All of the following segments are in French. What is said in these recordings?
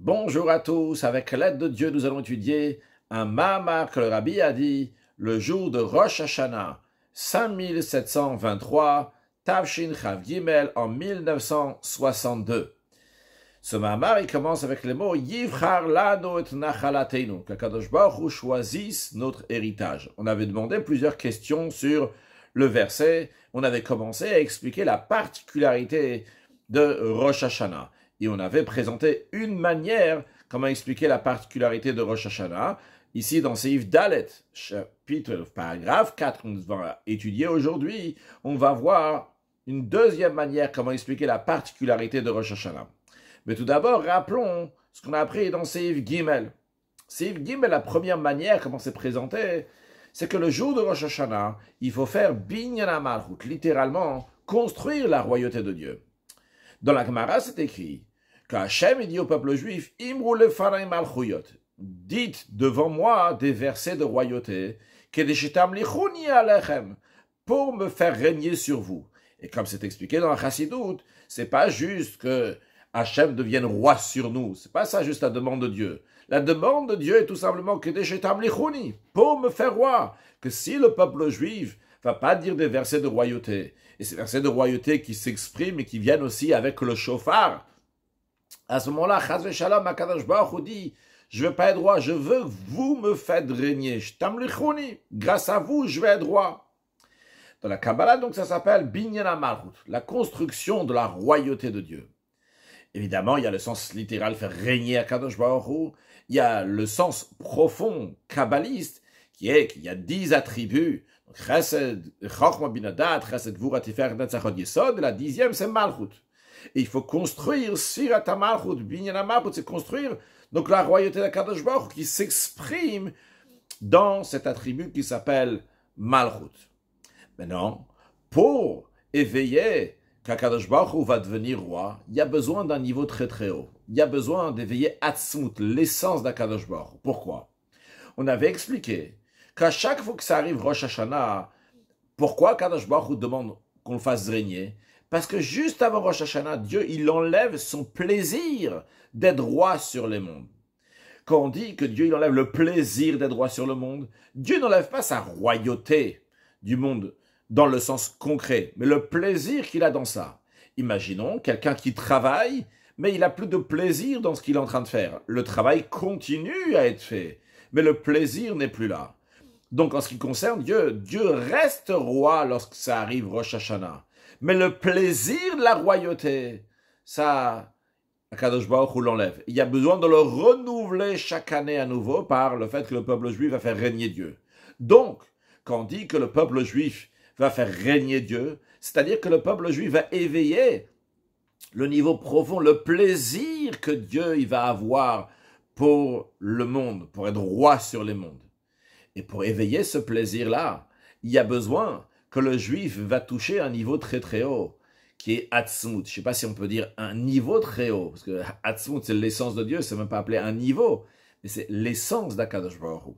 Bonjour à tous, avec l'aide de Dieu, nous allons étudier un Mahamar que le Rabbi a dit le jour de Rosh Hashanah, 5723, Tavshin Chav Gimel, en 1962. Ce Mahamar, il commence avec les mots Yivchar lano et nachalateinu, qu'Akadosh Baruch Hu choisisse notre héritage. On avait demandé plusieurs questions sur le verset. On avait commencé à expliquer la particularité de Rosh Hashanah. Et on avait présenté une manière comment expliquer la particularité de Rosh Hashanah. Ici, dans Seif Dalet, chapitre, paragraphe 4, on va étudier aujourd'hui, on va voir une deuxième manière comment expliquer la particularité de Rosh Hashanah. Mais tout d'abord, rappelons ce qu'on a appris dans Seif Gimel. Seif Gimel, la première manière comment c'est présenté, c'est que le jour de Rosh Hashanah, il faut faire Binyan HaMalchut, littéralement, construire la royauté de Dieu. Dans la Gemara, c'est écrit qu'Hachem dit au peuple juif, Imru lefanai malchuyot, dites devant moi des versets de royauté, kedeshetam lichuni alechem, pour me faire régner sur vous. Et comme c'est expliqué dans la Chassidout, c'est pas juste que Hachem devienne roi sur nous, c'est pas ça juste la demande de Dieu. La demande de Dieu est tout simplement kedeshetam lichuni, pour me faire roi, que si le peuple juif va pas dire des versets de royauté, et ces versets de royauté qui s'expriment et qui viennent aussi avec le shofar, à ce moment-là, Chaz v'Shalom, HaKadosh Baruch Hu dit, je ne veux pas être roi, je veux que vous me faites régner. Grâce à vous, je vais être roi. Dans la Kabbalah, donc, ça s'appelle Binyan HaMalchut, la construction de la royauté de Dieu. Évidemment, il y a le sens littéral, faire régner HaKadosh Baruch Hu. Il y a le sens profond, kabbaliste, qui est qu'il y a 10 attributs. Chesed, Chochma bin Hadat, Chesed, Gvura, Tiferet, Netzachot, Yesod. La 10e, c'est Malchut. Et il faut construire Sirat HaMalchut, Binyan HaMalchut, c'est construire donc la royauté d'Akadosh Baruch Hu qui s'exprime dans cet attribut qui s'appelle Malchut. Maintenant, pour éveiller qu'Akadosh Baruch Hu va devenir roi, il y a besoin d'un niveau très très haut. Il y a besoin d'éveiller Atzmut, l'essence d'Akadosh Baruch Hu. Pourquoi? On avait expliqué qu'à chaque fois que ça arrive Rosh Hashanah, pourquoi Akadosh Baruch Hu demande qu'on le fasse régner? Parce que juste avant Rosh Hashanah, Dieu, il enlève son plaisir d'être roi sur les mondes. Quand on dit que Dieu, il enlève le plaisir d'être roi sur le monde, Dieu n'enlève pas sa royauté du monde dans le sens concret, mais le plaisir qu'il a dans ça. Imaginons quelqu'un qui travaille, mais il n'a plus de plaisir dans ce qu'il est en train de faire. Le travail continue à être fait, mais le plaisir n'est plus là. Donc, en ce qui concerne Dieu, Dieu reste roi lorsque ça arrive Rosh Hashanah. Mais le plaisir de la royauté, ça, Akadosh Baruch Hu l'enlève. Il y a besoin de le renouveler chaque année à nouveau par le fait que le peuple juif va faire régner Dieu. Donc, quand on dit que le peuple juif va faire régner Dieu, c'est-à-dire que le peuple juif va éveiller le niveau profond, le plaisir que Dieu il va avoir pour le monde, pour être roi sur les mondes. Et pour éveiller ce plaisir-là, il y a besoin que le juif va toucher un niveau très très haut, qui est Atzmut. Je ne sais pas si on peut dire un niveau très haut, parce que Atzmut, c'est l'essence de Dieu, c'est même pas appelé un niveau, mais c'est l'essence d'Akadosh Baruch Hu.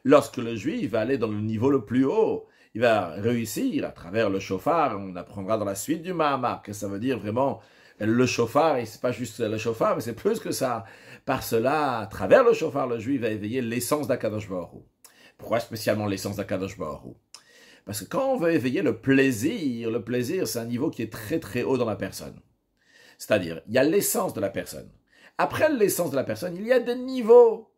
Lorsque le juif va aller dans le niveau le plus haut, il va réussir à travers le shofar, on apprendra dans la suite du Mahamar, que ça veut dire vraiment le shofar, et c'est pas juste le shofar, mais c'est plus que ça. Par cela, à travers le shofar, le juif va éveiller l'essence d'Akadosh Baruch Hu. Pourquoi spécialement l'essence d'Akadosh Baruch Hu? Parce que quand on veut éveiller le plaisir, c'est un niveau qui est très très haut dans la personne. C'est-à-dire, il y a l'essence de la personne. Après l'essence de la personne, il y a des niveaux.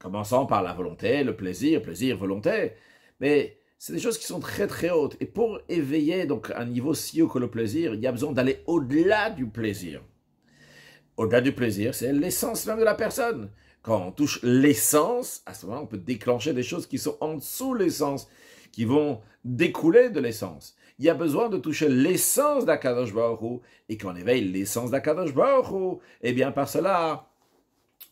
Commençant par la volonté, le plaisir, volonté. Mais c'est des choses qui sont très très hautes. Et pour éveiller donc un niveau si haut que le plaisir, il y a besoin d'aller au-delà du plaisir. Au-delà du plaisir, c'est l'essence même de la personne. Quand on touche l'essence, à ce moment, on peut déclencher des choses qui sont en dessous de l'essence, qui vont découler de l'essence. Il y a besoin de toucher l'essence d'Akadosh Baruch Hu, et quand on éveille l'essence d'Akadosh Baruch Hu, eh bien par cela,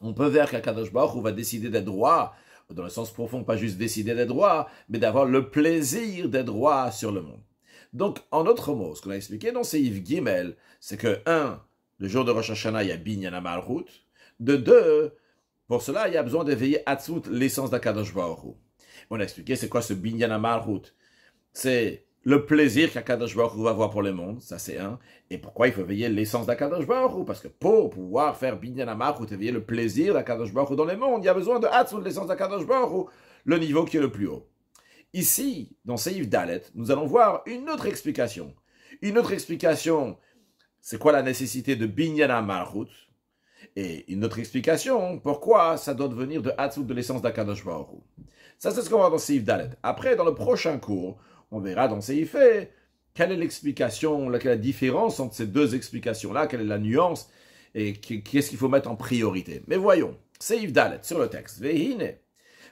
on peut voir qu'Akadosh Baruch Hu va décider d'être roi, dans le sens profond, pas juste décider d'être roi, mais d'avoir le plaisir d'être roi sur le monde. Donc, en d'autres mots, ce qu'on a expliqué dans Seif Gimel, c'est que, 1, le jour de Rosh Hashanah, il y a Binyan HaMalchut. De 2, pour cela, il y a besoin d'éveiller Atzmut, l'essence d'Akadosh Baruch Hu. On a expliqué c'est quoi ce Binyan HaMalchut. C'est le plaisir qu'Akadosh Baruch Hu va avoir pour le monde, ça c'est un. Et pourquoi il faut veiller l'essence d'Akadosh Baruch Hu? Parce que pour pouvoir faire Binyan HaMalchut ou veiller le plaisir d'Akadosh Baruch Hu dans le monde, il y a besoin de Hatzul, l'essence d'Akadosh Baruch Hu, le niveau qui est le plus haut. Ici, dans Seif Dalet, nous allons voir une autre explication. Une autre explication, c'est quoi la nécessité de Binyan HaMalchut? Et une autre explication, pourquoi ça doit devenir de Hatzul, de l'essence d'Akadosh Baruch Hu. Ça, c'est ce qu'on va voir dans Seif Dalet. Après, dans le prochain cours, on verra dans Seif He quelle est l'explication, quelle est la différence entre ces deux explications-là, quelle est la nuance et qu'est-ce qu'il faut mettre en priorité. Mais voyons, Seif Dalet, sur le texte. Vehine.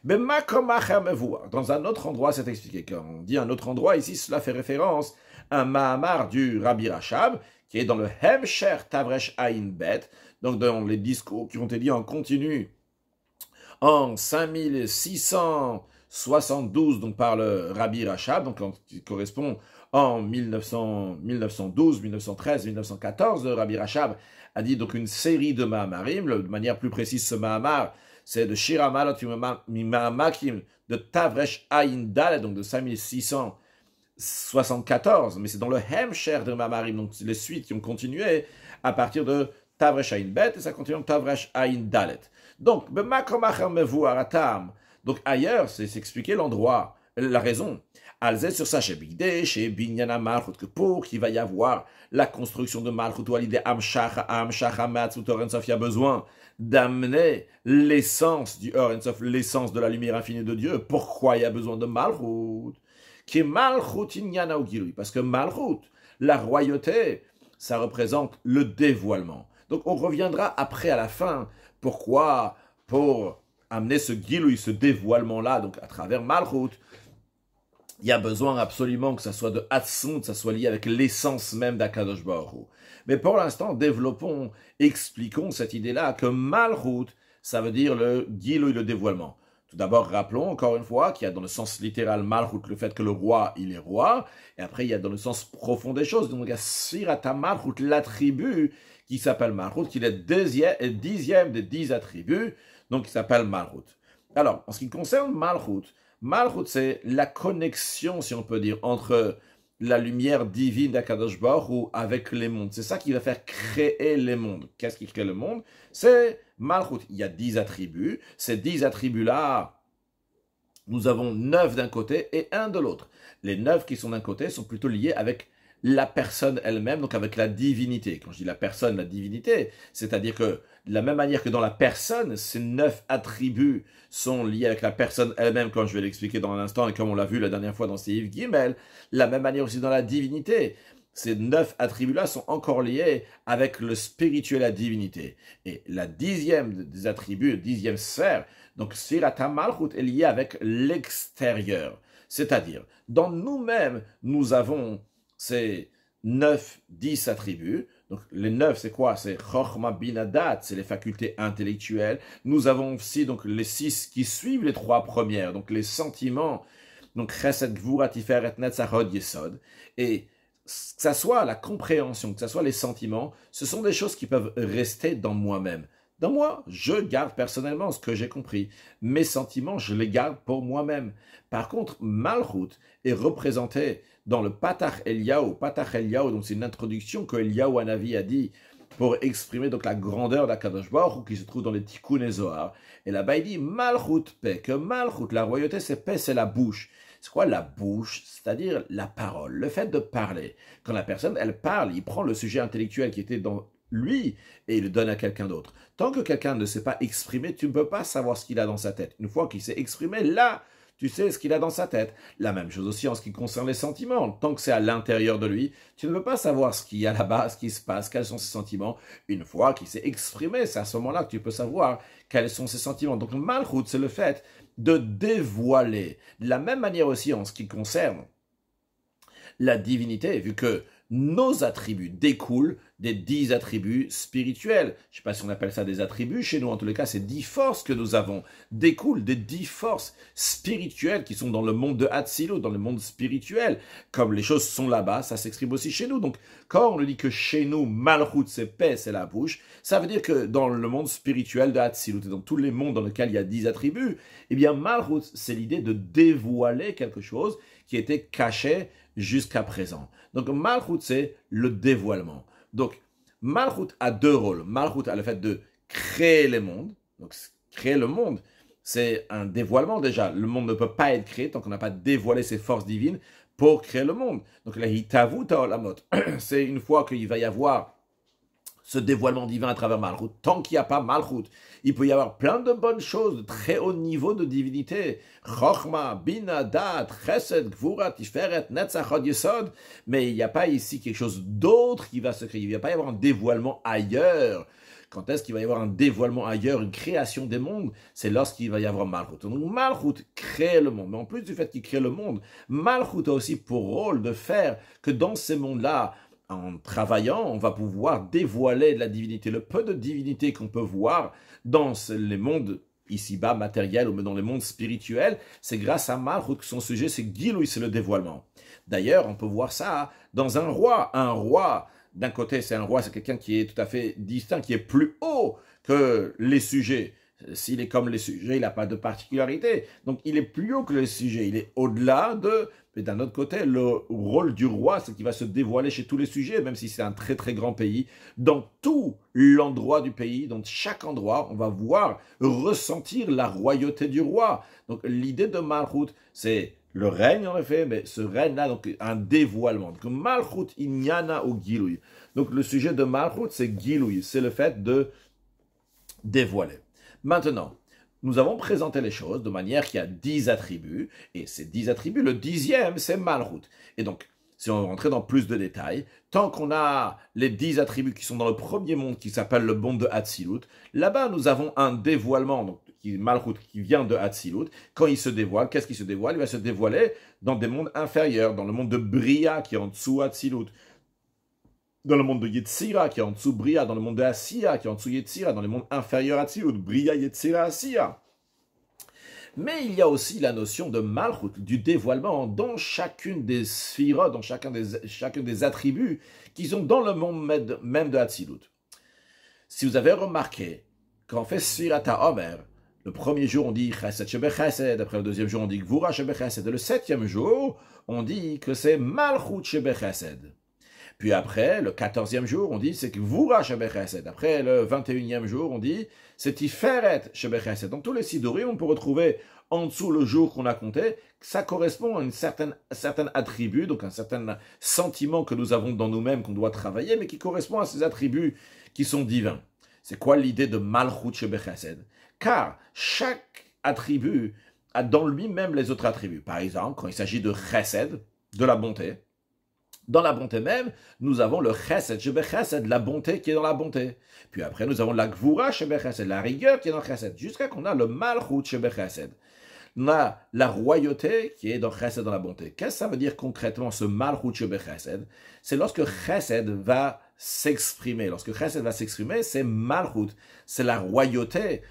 Dans un autre endroit, c'est expliqué. Quand on dit un autre endroit, ici, cela fait référence à un Mahamar du Rabbi Rachab, qui est dans le Hemsher Tavresh Ayin Bet, donc dans les discours qui ont été dit en continu en 5672 donc par le Rabbi Rachab, donc qui correspond en 1912, 1913, 1914. Le Rabbi Rachab a dit donc une série de Mahamarim. De manière plus précise, ce Mahamar, c'est de Shir Hamalot Mimahamakim de Tavresh Ayin Dalet, donc de 5674, mais c'est dans le Hemsher de Mahamarim, donc les suites qui ont continué à partir de Tavresh Ayin Bet, et ça continue en Tavresh Ayin Dalet. Donc, donc ailleurs, c'est s'expliquer l'endroit, la raison. Alzé sur ça chez Bigde, chez Binyana Malchut, que pour qu'il va y avoir la construction de Malchut, ou à l'idée Amshacha Matzut Or Sof, il y a besoin d'amener l'essence du Or Sof, l'essence de la lumière infinie de Dieu. Pourquoi il y a besoin de Malchut? Qui est Malchut Inyana Ugirui, parce que Malchut, la royauté, ça représente le dévoilement. Donc on reviendra après à la fin. Pourquoi? Pour amener ce Gilui, ce dévoilement-là, donc à travers Malchut, il y a besoin absolument que ça soit de Hatzon, que ça soit lié avec l'essence même d'Akadosh Baruch Hu. Mais pour l'instant, développons, expliquons cette idée-là que Malchut, ça veut dire le Gilui, le dévoilement. Tout d'abord, rappelons encore une fois qu'il y a dans le sens littéral Malchut le fait que le roi, il est roi, et après il y a dans le sens profond des choses, donc il y a Sfirata Malchut, l'attribut qui s'appelle Malchut, qui est le dixième des 10 attributs, donc qui s'appelle Malchut. Alors, en ce qui concerne Malchut, Malchut c'est la connexion, si on peut dire, entre la lumière divine d'Akadosh Baruch Hu avec les mondes. C'est ça qui va faire créer les mondes. Qu'est-ce qui crée le monde? C'est Malchut. Il y a 10 attributs. Ces 10 attributs-là, nous avons 9 d'un côté et 1 de l'autre. Les 9 qui sont d'un côté sont plutôt liés avec la personne elle-même, donc avec la divinité. Quand je dis la personne, la divinité, c'est-à-dire que de la même manière que dans la personne, ces 9 attributs sont liés avec la personne elle-même, comme je vais l'expliquer dans un instant, et comme on l'a vu la dernière fois dans Seif Gimel, la même manière aussi dans la divinité. Ces 9 attributs-là sont encore liés avec le spirituel, la divinité. Et la 10e des attributs, 10e sphère, donc Sfirata Malchut est liée avec l'extérieur. C'est-à-dire, dans nous-mêmes, nous avons ces 9, 10 attributs. Donc les 9, c'est quoi? C'est Chochma Binadat, c'est les facultés intellectuelles. Nous avons aussi donc les 6 qui suivent les 3 premières, donc les sentiments, donc Chesed, Gvura, Tiferet, Netzachod, Yesod. Et que ça soit la compréhension, que ça soit les sentiments, ce sont des choses qui peuvent rester dans moi-même. Dans moi, je garde personnellement ce que j'ai compris. Mes sentiments, je les garde pour moi-même. Par contre, Malchut est représenté dans le Patach Eliyahu. Patach Eliyahu, donc c'est une introduction que Eliyahu Hanavi a dit pour exprimer donc la grandeur d'Akadosh Baruch Hu qui se trouve dans les Tikkun et Zohar. Et là-bas, il dit Malchut paix, que Malchut, la royauté, c'est paix, c'est la bouche. C'est quoi la bouche? C'est-à-dire la parole, le fait de parler. Quand la personne, elle parle, il prend le sujet intellectuel qui était dans lui et il le donne à quelqu'un d'autre. Tant que quelqu'un ne sait pas exprimer, tu ne peux pas savoir ce qu'il a dans sa tête. Une fois qu'il s'est exprimé, là, tu sais ce qu'il a dans sa tête. La même chose aussi en ce qui concerne les sentiments. Tant que c'est à l'intérieur de lui, tu ne peux pas savoir ce qu'il y a là-bas, ce qui se passe, quels sont ses sentiments. Une fois qu'il s'est exprimé, c'est à ce moment-là que tu peux savoir quels sont ses sentiments. Donc Malchut, c'est le fait de dévoiler. De la même manière aussi en ce qui concerne la divinité, vu que nos attributs découlent des 10 attributs spirituels. Je ne sais pas si on appelle ça des attributs chez nous, en tous les cas, c'est 10 forces que nous avons, découlent des 10 forces spirituelles qui sont dans le monde de Hatzilut, dans le monde spirituel. Comme les choses sont là-bas, ça s'exprime aussi chez nous. Donc, quand on dit que chez nous, Malchut, c'est paix, c'est la bouche, ça veut dire que dans le monde spirituel de Hatzilut et dans tous les mondes dans lesquels il y a 10 attributs, eh bien, Malchut, c'est l'idée de dévoiler quelque chose qui était caché jusqu'à présent. Donc Malchut, c'est le dévoilement. Donc Malchut a deux rôles. Malchut a le fait de créer les mondes. Donc créer le monde, c'est un dévoilement déjà. Le monde ne peut pas être créé tant qu'on n'a pas dévoilé ses forces divines pour créer le monde. Donc la hitavut ha'olamot, c'est une fois qu'il va y avoir ce dévoilement divin à travers Malchut. Tant qu'il n'y a pas Malchut, il peut y avoir plein de bonnes choses, de très haut niveau de divinité. Chochma, Bina, Dat, Chesed, Gvura, Tiferet, Netzach, Hod Yesod. Mais il n'y a pas ici quelque chose d'autre qui va se créer. Il ne va pas y avoir un dévoilement ailleurs. Quand est-ce qu'il va y avoir un dévoilement ailleurs, une création des mondes? C'est lorsqu'il va y avoir Malchut. Donc Malchut crée le monde. Mais en plus du fait qu'il crée le monde, Malchut a aussi pour rôle de faire que dans ces mondes-là, en travaillant, on va pouvoir dévoiler de la divinité. Le peu de divinité qu'on peut voir dans les mondes ici-bas matériels ou dans les mondes spirituels, c'est grâce à Malchut que son sujet, c'est Gilouï, c'est le dévoilement. D'ailleurs, on peut voir ça dans un roi. Un roi, d'un côté, c'est un roi, c'est quelqu'un qui est tout à fait distinct, qui est plus haut que les sujets. S'il est comme les sujets, il n'a pas de particularité. Donc, il est plus haut que les sujets. Il est au-delà de... Mais d'un autre côté, le rôle du roi, c'est qu'il va se dévoiler chez tous les sujets, même si c'est un très très grand pays. Dans tout l'endroit du pays, dans chaque endroit, on va voir, ressentir la royauté du roi. Donc, l'idée de Malchut, c'est le règne, en effet, mais ce règne-là, donc un dévoilement. Donc, Malchut inyana ou Gilouï. Donc, le sujet de Malchut, c'est Gilouï, c'est le fait de dévoiler. Maintenant, nous avons présenté les choses de manière qu'il y a 10 attributs, et ces 10 attributs, le 10e, c'est Malchut. Et donc, si on rentrait dans plus de détails, tant qu'on a les 10 attributs qui sont dans le premier monde, qui s'appelle le monde de Hatzilut, là-bas, nous avons un dévoilement, donc Malchut, qui vient de Hatzilut. Quand il se dévoile, qu'est-ce qu'il se dévoile? Il va se dévoiler dans des mondes inférieurs, dans le monde de Bria, qui est en dessous Hatzilut, dans le monde de Yetzira, qui est en dessous Bria, dans le monde de Asiya, qui est en dessous Yetzira, dans le monde inférieur à Hatzilut, Bria, Yetzira, Asiya. Mais il y a aussi la notion de Malchut, du dévoilement, dans chacune des sphira, dans chacun des attributs qui sont dans le monde même de Hatzilut. Si vous avez remarqué, quand on fait Sphirata Omer, le premier jour on dit Chesed Shebe Chesed, après le deuxième jour on dit Gvura Shebe Chesed, et le septième jour on dit que c'est Malchut Shebe Chesed. Puis après, le 14e jour, on dit c'est Gvura Shebe Chesed. Après, le 21e jour, on dit c'est Tiferet Shebe Chesed. Donc, tous les sidorim, on peut retrouver en dessous le jour qu'on a compté. Ça correspond à un certain attribut, donc un certain sentiment que nous avons dans nous-mêmes, qu'on doit travailler, mais qui correspond à ces attributs qui sont divins. C'est quoi l'idée de Malchut Shebe Chesed? Car chaque attribut a dans lui-même les autres attributs. Par exemple, quand il s'agit de Chesed, de la bonté, dans la bonté même, nous avons le chesed, shebe chesed, la bonté qui est dans la bonté. Puis après, nous avons la gvura, shebe chesed, la rigueur qui est dans le chesed, jusqu'à qu'on a le malchut, shebe chesed. On a la royauté qui est dans chesed, dans la bonté. Qu'est-ce que ça veut dire concrètement, ce malchut, shebe chesed? C'est lorsque chesed va s'exprimer. Lorsque chesed va s'exprimer, c'est malchut, c'est la royauté.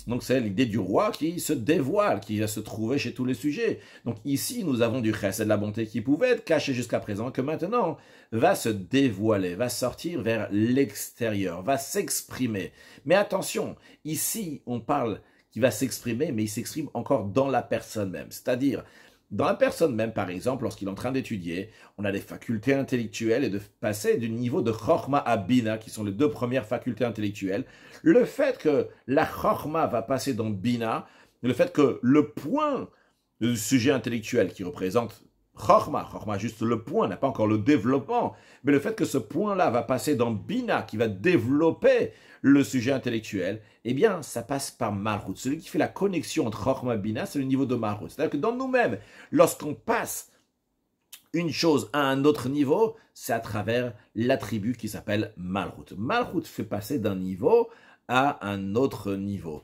Donc c'est l'idée du roi qui se dévoile, qui va se trouver chez tous les sujets. Donc ici, nous avons du chesed, de la bonté qui pouvait être cachée jusqu'à présent, que maintenant va se dévoiler, va sortir vers l'extérieur, va s'exprimer. Mais attention, ici, on parle qu'il va s'exprimer, mais il s'exprime encore dans la personne même. C'est-à-dire, dans la personne même, par exemple, lorsqu'il est en train d'étudier, on a des facultés intellectuelles et de passer du niveau de Chochma à Bina, qui sont les deux premières facultés intellectuelles. Le fait que la Chochma va passer dans Bina, le fait que le point du sujet intellectuel qui représente Chochma juste le point, n'a pas encore le développement, mais le fait que ce point-là va passer dans Bina, qui va développer le sujet intellectuel, eh bien, ça passe par Malchut. Celui qui fait la connexion entre Chochma et Bina, c'est le niveau de Malchut. C'est-à-dire que dans nous-mêmes, lorsqu'on passe une chose à un autre niveau, c'est à travers l'attribut qui s'appelle Malchut. Malchut fait passer d'un niveau à un autre niveau.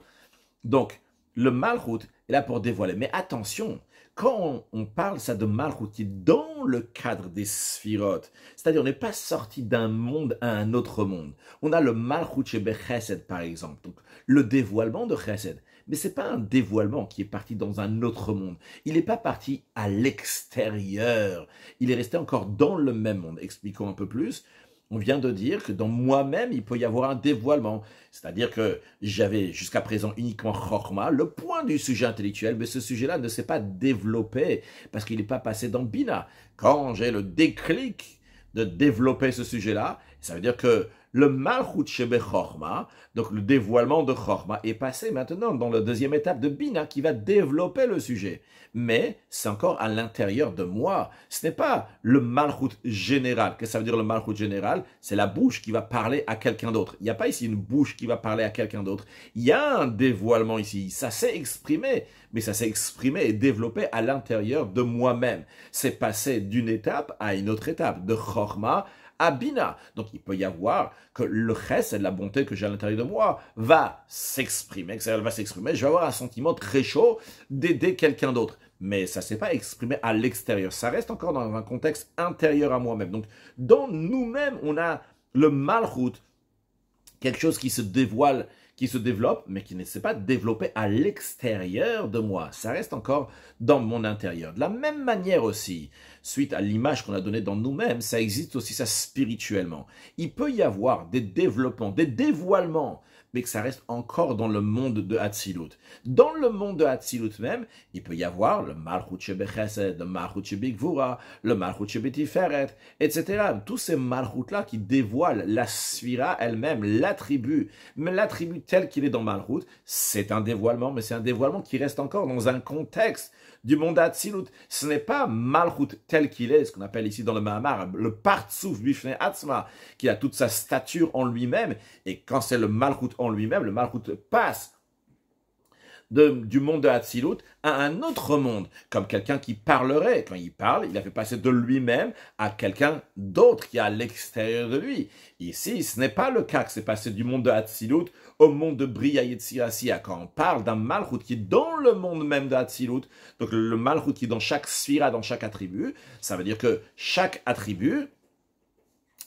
Donc, le Malchut est là pour dévoiler. Mais attention, quand on parle ça de Malchut qui est dans le cadre des sphirotes, c'est-à-dire on n'est pas sorti d'un monde à un autre monde. On a le Malchut Shebe Chesed par exemple, donc le dévoilement de Chesed. Mais ce n'est pas un dévoilement qui est parti dans un autre monde. Il n'est pas parti à l'extérieur. Il est resté encore dans le même monde. Expliquons un peu plus. On vient de dire que dans moi-même, il peut y avoir un dévoilement. C'est-à-dire que j'avais jusqu'à présent uniquement Chorma, le point du sujet intellectuel, mais ce sujet-là ne s'est pas développé parce qu'il n'est pas passé dans Bina. Quand j'ai le déclic de développer ce sujet-là, ça veut dire que le Malchut Shebe Chorma, donc le dévoilement de Chorma, est passé maintenant dans la deuxième étape de Bina qui va développer le sujet. Mais c'est encore à l'intérieur de moi. Ce n'est pas le Malchut général. Qu'est-ce que ça veut dire le Malchut général? C'est la bouche qui va parler à quelqu'un d'autre. Il n'y a pas ici une bouche qui va parler à quelqu'un d'autre. Il y a un dévoilement ici. Ça s'est exprimé, mais ça s'est exprimé et développé à l'intérieur de moi-même. C'est passé d'une étape à une autre étape, de Chorma à Bina. Donc il peut y avoir que le chesed, la bonté que j'ai à l'intérieur de moi, va s'exprimer, je vais avoir un sentiment très chaud d'aider quelqu'un d'autre. Mais ça ne s'est pas exprimé à l'extérieur. Ça reste encore dans un contexte intérieur à moi-même. Donc dans nous-mêmes, on a le malchut, quelque chose qui se dévoile, qui se développe, mais qui ne s'est pas développé à l'extérieur de moi. Ça reste encore dans mon intérieur. De la même manière aussi, suite à l'image qu'on a donnée dans nous-mêmes, ça existe aussi ça spirituellement. Il peut y avoir des développements, des dévoilements, mais que ça reste encore dans le monde de Hatzilut. Dans le monde de Hatzilut même, il peut y avoir le Malchut Shebe Chesed, le Malchut Shebe Gvura, le Malchut Shebe Tiferet, etc. Tous ces Malchut-là qui dévoilent la Sphira elle-même, l'attribut. Mais l'attribut tel qu'il est dans Malchut, c'est un dévoilement, mais c'est un dévoilement qui reste encore dans un contexte du monde Hatzilut. Ce n'est pas Malchut tel qu'il est, ce qu'on appelle ici dans le Mahamar, le Partsouf Bifnei Atzma, qui a toute sa stature en lui-même, et quand c'est le Malchut en lui-même, le Malchut passe du monde de Hatzilut à un autre monde, comme quelqu'un qui parlerait. Quand il parle, il a fait passer de lui-même à quelqu'un d'autre qui est à l'extérieur de lui. Ici, ce n'est pas le cas que c'est passé du monde de Hatzilut au monde de Bria Yetzira Asiya. Quand on parle d'un Malchut qui est dans le monde même de Hatzilut, donc le Malchut qui est dans chaque sphira, dans chaque attribut, ça veut dire que chaque attribut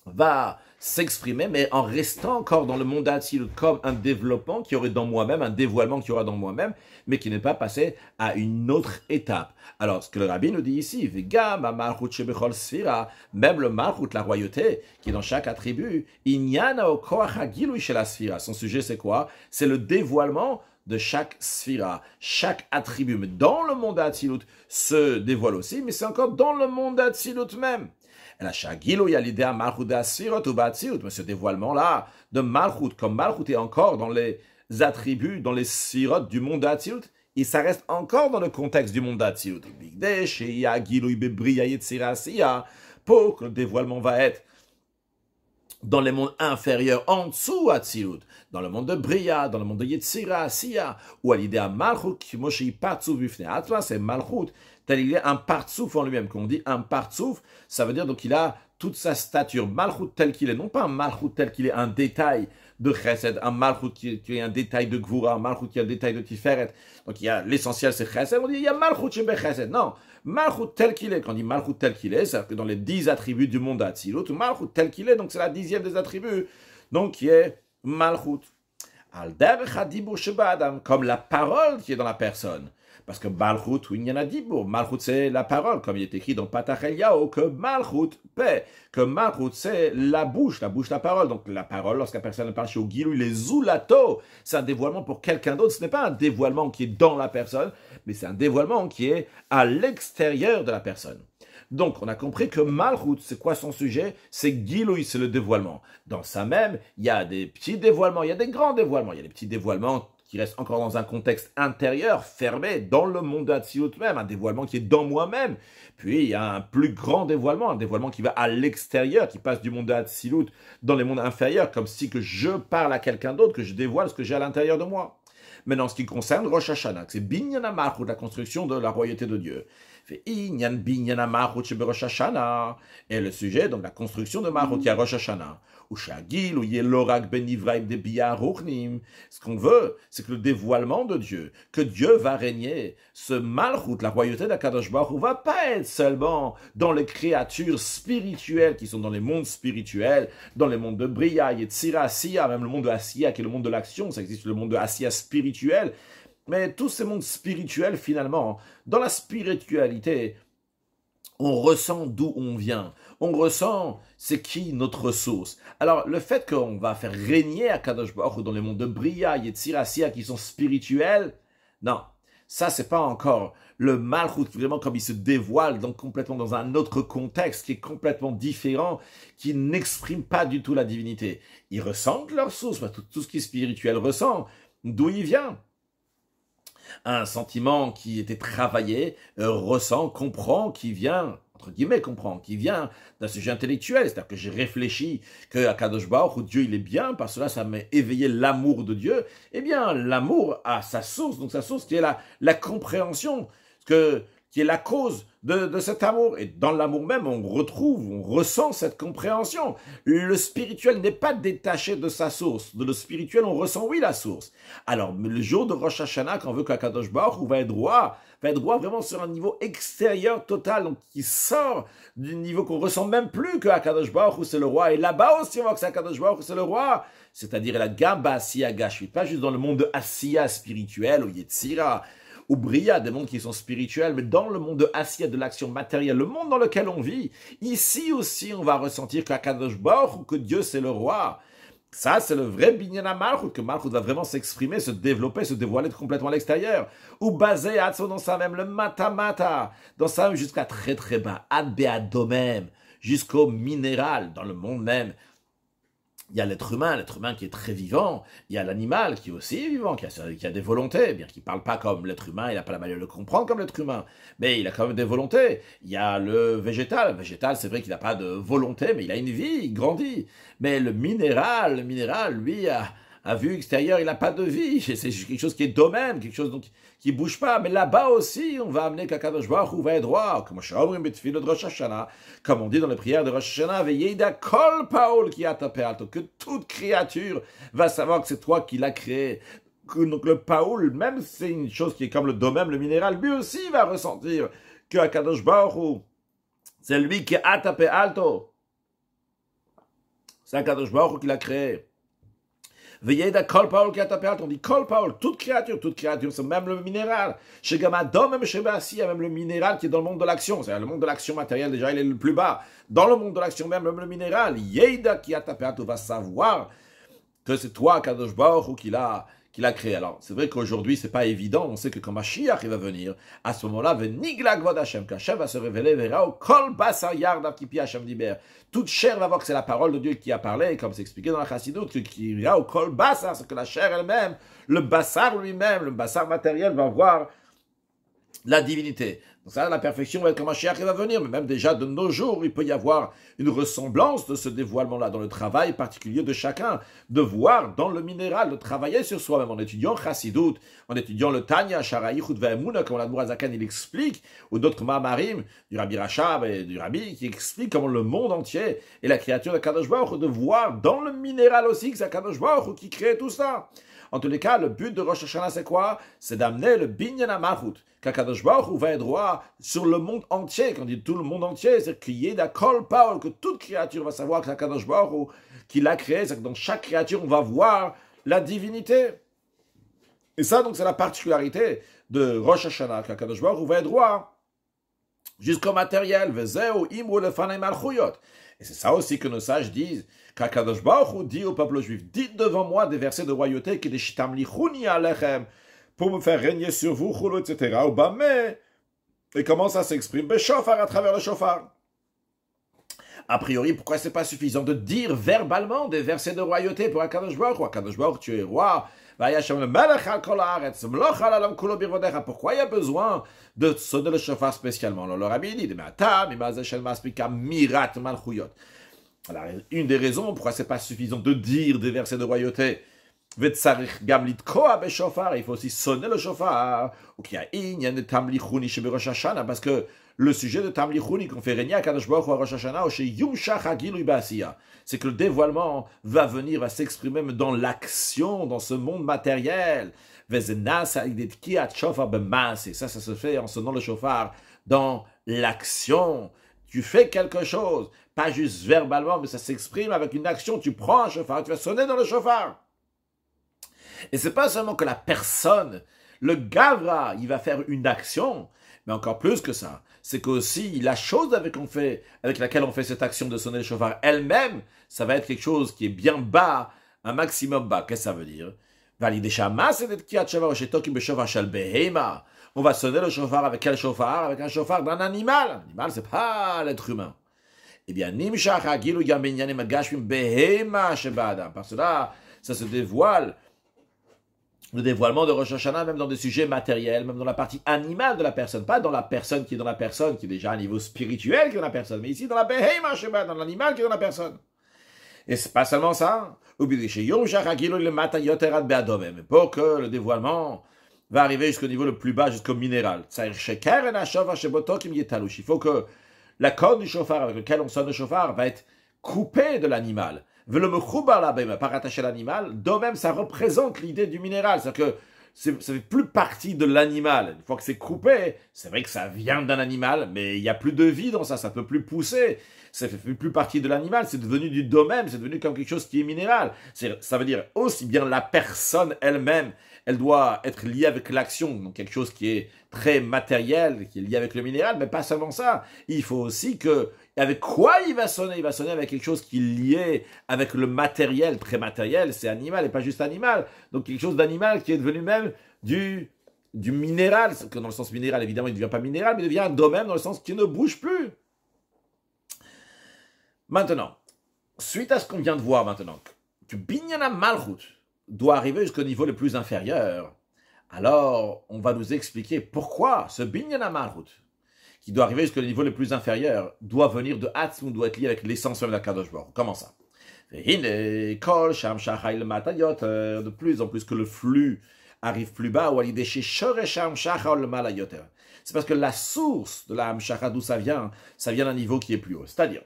va s'exprimer, mais en restant encore dans le monde d'Hatzilut comme un développement qui aurait dans moi-même, un dévoilement qui aura dans moi-même, mais qui n'est pas passé à une autre étape. Alors, ce que le rabbi nous dit ici, Vegam Malchut Shebechol Sphira, même le Malchut, la royauté, qui est dans chaque attribut, Inyana o Koach HaGilui Shel HaSphira. Son sujet, c'est quoi? C'est le dévoilement de chaque sphira, chaque attribut. Mais dans le monde d'Hatzilut se dévoile aussi, mais c'est encore dans le monde d'Hatzilut même. Mais ce dévoilement-là de Malchut, comme Malchut est encore dans les attributs, dans les sphirot du monde d'Hatzilut, et ça reste encore dans le contexte du monde d'Hatzilut. Pour que le dévoilement va être dans les mondes inférieurs, en dessous Hatzilut, dans le monde de Bria, dans le monde de Yetzira, Asiya, ou à l'idée à Malchut, c'est Malchut, tel il est un partsouf en lui-même. Quand on dit un partsouf, ça veut dire donc qu'il a toute sa stature, Malchut tel qu'il est, non pas un Malchut tel qu'il est un détail de Chesed, un Malchut qui est un détail de Gvura, un Malchut qui est un détail de Tiferet. Donc il y a l'essentiel c'est Chesed, on dit il y a Malchut Shebe Chesed. Non, Malchut tel qu'il est, quand on dit Malchut tel qu'il est, c'est-à-dire que dans les 10 attributs du monde d'Hatzilut, Malchut tel qu'il est, donc c'est la 10e des attributs, donc qui est Malchut. Al derech hadibur sheba adam, comme la parole qui est dans la personne. Parce que Malchut, il y en a dibur. Malchut, c'est la parole, comme il est écrit dans Patach Eliyahu, que Malchut, paix, que Malchut, c'est la bouche, la parole. Donc la parole, lorsque la personne parle chez Ogilou, il est zoulato. C'est un dévoilement pour quelqu'un d'autre. Ce n'est pas un dévoilement qui est dans la personne, mais c'est un dévoilement qui est à l'extérieur de la personne. Donc, on a compris que Malchut, c'est quoi son sujet? C'est Giloui, c'est le dévoilement. Dans ça même, il y a des petits dévoilements, il y a des grands dévoilements, il y a des petits dévoilements qui restent encore dans un contexte intérieur, fermé, dans le monde d'Hatzilut même, un dévoilement qui est dans moi-même. Puis, il y a un plus grand dévoilement, un dévoilement qui va à l'extérieur, qui passe du monde d'Hatzilut dans les mondes inférieurs, comme si que je parle à quelqu'un d'autre, que je dévoile ce que j'ai à l'intérieur de moi. Maintenant, en ce qui concerne Rosh Hashanah, c'est Binyana Malchut, la construction de la royauté de Dieu. Et le sujet, donc la construction de Malchut, il y a Rosh Hashanah. Ce qu'on veut, c'est que le dévoilement de Dieu, que Dieu va régner, ce Malchut, la royauté d'Akadosh Baruch Hu, va pas être seulement dans les créatures spirituelles qui sont dans les mondes spirituels, dans les mondes de Bria, Yetzira, Asiya, même le monde de Asiya qui est le monde de l'action, ça existe le monde de Asiya spirituel. Mais tous ces mondes spirituels, finalement, dans la spiritualité, On ressent d'où on vient. On ressent c'est qui notre source. Alors, le fait qu'on va faire régner Akadosh Baruch Hu dans les mondes de Bria, Yetzira, Sia, qui sont spirituels, non. Ça, c'est pas encore le Malchut, vraiment comme il se dévoile donc complètement dans un autre contexte qui est complètement différent, qui n'exprime pas du tout la divinité. Ils ressentent leur source, tout ce qui est spirituel ressent. D'où il vient? Un sentiment qui était travaillé, ressent, comprend, qui vient, entre guillemets, comprend, qui vient d'un sujet intellectuel. C'est-à-dire que j'ai réfléchi que à Kadosh Baruch Hu, Dieu il est bien, parce que là, ça m'a éveillé l'amour de Dieu. Eh bien, l'amour a sa source, donc sa source qui est la compréhension, qui est la cause de cet amour. Et dans l'amour même, on ressent cette compréhension. Le spirituel n'est pas détaché de sa source. De le spirituel, on ressent, oui, la source. Alors, le jour de Rosh Hashanah, quand on veut qu'Akadosh Baruch Hu va être droit vraiment sur un niveau extérieur total, donc qui sort du niveau qu'on ressent même plus que Akadosh Baruch Hu, c'est le roi. Et là-bas aussi, on voit que c'est Akadosh Baruch Hu, c'est le roi. C'est-à-dire la Gamba Asiya Gashi, pas juste dans le monde de Asiya spirituel, ou Yetzira, ou Bria, des mondes qui sont spirituels, mais dans le monde de Asiya, de l'action matérielle, le monde dans lequel on vit, ici aussi, on va ressentir qu'Akadosh Baruch Hu, que Dieu, c'est le roi. Ça, c'est le vrai Binyana Malchut, que Malchut va vraiment s'exprimer, se développer, se dévoiler complètement à l'extérieur. Ou basé Atso dans ça même, le Mata, dans ça même jusqu'à très très bas, Ad Beadomem, jusqu'au minéral, dans le monde même. Il y a l'être humain qui est très vivant. Il y a l'animal qui est aussi vivant, qui a des volontés, bien qu'il ne parle pas comme l'être humain, il n'a pas la manière de le comprendre comme l'être humain, mais il a quand même des volontés. Il y a le végétal, c'est vrai qu'il n'a pas de volonté, mais il a une vie, il grandit. Mais le minéral, lui, à vue extérieure, il n'a pas de vie. C'est quelque chose qui est domaine, quelque chose donc, qui ne bouge pas. Mais là-bas aussi, on va amener qu'Akadosh Baruch Hu va être droit. Comme on dit dans les prières de Rosh Hashanah, Veyeida kol paul ki ata pe'alto, que toute créature va savoir que c'est toi qui l'as créé. Donc le paul, même si c'est une chose qui est comme le domaine, le minéral, lui aussi va ressentir que Akadosh Baruch Hu, c'est lui qui ata pe'alto. C'est Akadosh Baruch Hu qui l'a créé. Veilleda kol paul qui a tapé on dit kol paul, toute créature, c'est même le minéral. Chez Gamadom, même chez Bassi, il y a même le minéral qui est dans le monde de l'action. C'est le monde de l'action matérielle, déjà, il est le plus bas. Dans le monde de l'action même le minéral, Yeda qui a tapé va savoir que c'est toi, Kadosh Baruch Hu, qui l'a créé. Alors, c'est vrai qu'aujourd'hui, c'est pas évident. On sait que quand Mashiach va venir, à ce moment-là, Veniglag Vod Hashem, qu'Hashem va se révéler, verra au Kol Basar Yardav Kipi Hashem Diber. Toute chair va voir que c'est la parole de Dieu qui a parlé, comme c'est expliqué dans la Chassidut, qui verra au Kol Basar, c'est que la chair elle-même, le Basar lui-même, le Basar matériel va voir la divinité. Donc ça, la perfection va être comme Mashiach va venir, mais même déjà de nos jours, il peut y avoir une ressemblance de ce dévoilement-là dans le travail particulier de chacun, de voir dans le minéral, de travailler sur soi-même en étudiant Chassidut, en étudiant le Tanya, Shara Yichud Ve'emunah, comme l'Admour Azakan il explique, ou d'autres Ma'amarim, du Rabbi Rachab et du Rabbi, qui expliquent comment le monde entier est la créature de Kadosh Baruch Hu, de voir dans le minéral aussi que c'est Kadosh Baruch Hu qui crée tout ça. En tous les cas, le but de Rosh Hashanah, c'est quoi? C'est d'amener le Binyan HaMalchut, qu'Akadosh Baruch Hu va être roi sur le monde entier. Quand on dit tout le monde entier, c'est qu'il y ait d'accord Paul, que toute créature va savoir que c'est Akadosh Baruch Hu qui l'a créé. C'est que dans chaque créature, on va voir la divinité. Et ça, donc, c'est la particularité de Rosh Hashanah, qu'Akadosh Baruch Hu va être roi jusqu'au matériel. Vezeu imru lefanei malchuyot. Et c'est ça aussi que nos sages disent, qu'Akadosh Baruch Hu dit au peuple juif, dites devant moi des versets de royauté qui des shitam lichuni alechem, pour me faire régner sur vous, chulo, etc. Ou bameh. Et comment ça s'exprime? Beshofar, à travers le shofar. A priori, pourquoi c'est pas suffisant de dire verbalement des versets de royauté pour Akadosh Baruch Hu? Akadosh Baruch Hu, tu es roi. Pourquoi il y a besoin de sonner le shofar spécialement? Alors, le rabbi dit, alors, une des raisons pourquoi c'est pas suffisant de dire des versets de royauté, il faut aussi sonner le shofar, parce que le sujet de Tamlichuni qu'on fait régner à Kadosh Baruch Hu à Rosh Hashanah, c'est que le dévoilement va venir, va s'exprimer dans l'action, dans ce monde matériel. Et ça se fait en sonnant le shofar dans l'action. Tu fais quelque chose, pas juste verbalement, mais ça s'exprime avec une action. Tu prends un shofar, tu vas sonner dans le shofar. Et c'est pas seulement que la personne, le gavra, il va faire une action, mais encore plus que ça. c'est qu'aussi la chose avec laquelle on fait cette action de sonner le chauffard elle-même, ça va être quelque chose qui est bien bas, un maximum bas. Qu'est-ce que ça veut dire? On va sonner le chauffard avec quel chauffard? Avec un chauffard d'un animal. Un animal, c'est pas l'être humain. Eh bien, par cela, ça se dévoile. Le dévoilement de Rosh Hashanah, même dans des sujets matériels, même dans la partie animale de la personne, pas dans la personne qui est dans la personne, qui est déjà à un niveau spirituel qui est dans la personne, mais ici dans la Behema Sheba, dans l'animal qui est dans la personne. Et c'est pas seulement ça. Mais pour que le dévoilement va arriver jusqu'au niveau le plus bas, jusqu'au minéral. Il faut que la corde du chauffard avec laquelle on sonne le chauffard va être coupée de l'animal. Par attacher l'animal, de même ça représente l'idée du minéral. C'est-à-dire que ça ne fait plus partie de l'animal. Une fois que c'est coupé, c'est vrai que ça vient d'un animal, mais il n'y a plus de vie dans ça, ça ne peut plus pousser. Ça ne fait plus partie de l'animal, c'est devenu du domaine, c'est devenu comme quelque chose qui est minéral. Ça veut dire aussi bien la personne elle-même, elle doit être liée avec l'action, donc quelque chose qui est très matériel, qui est lié avec le minéral, mais pas seulement ça. Il faut aussi que, avec quoi il va sonner? Il va sonner avec quelque chose qui est lié avec le matériel, très matériel, c'est animal et pas juste animal. Donc quelque chose d'animal qui est devenu même du minéral, que dans le sens minéral, évidemment, il ne devient pas minéral, mais il devient un domaine dans le sens qui ne bouge plus. Maintenant, suite à ce qu'on vient de voir maintenant, que Binyana Malchut doit arriver jusqu'au niveau le plus inférieur, alors on va nous expliquer pourquoi ce Binyana Malchut, qui doit arriver jusqu'au niveau le plus inférieur, doit venir de Hatzmut, doit être lié avec l'essence même de la Kadosh Baruch Hu. Comment ça? De plus en plus que le flux arrive plus bas, c'est parce que la source de la Hamshacha, d'où ça vient d'un niveau qui est plus haut. C'est-à-dire,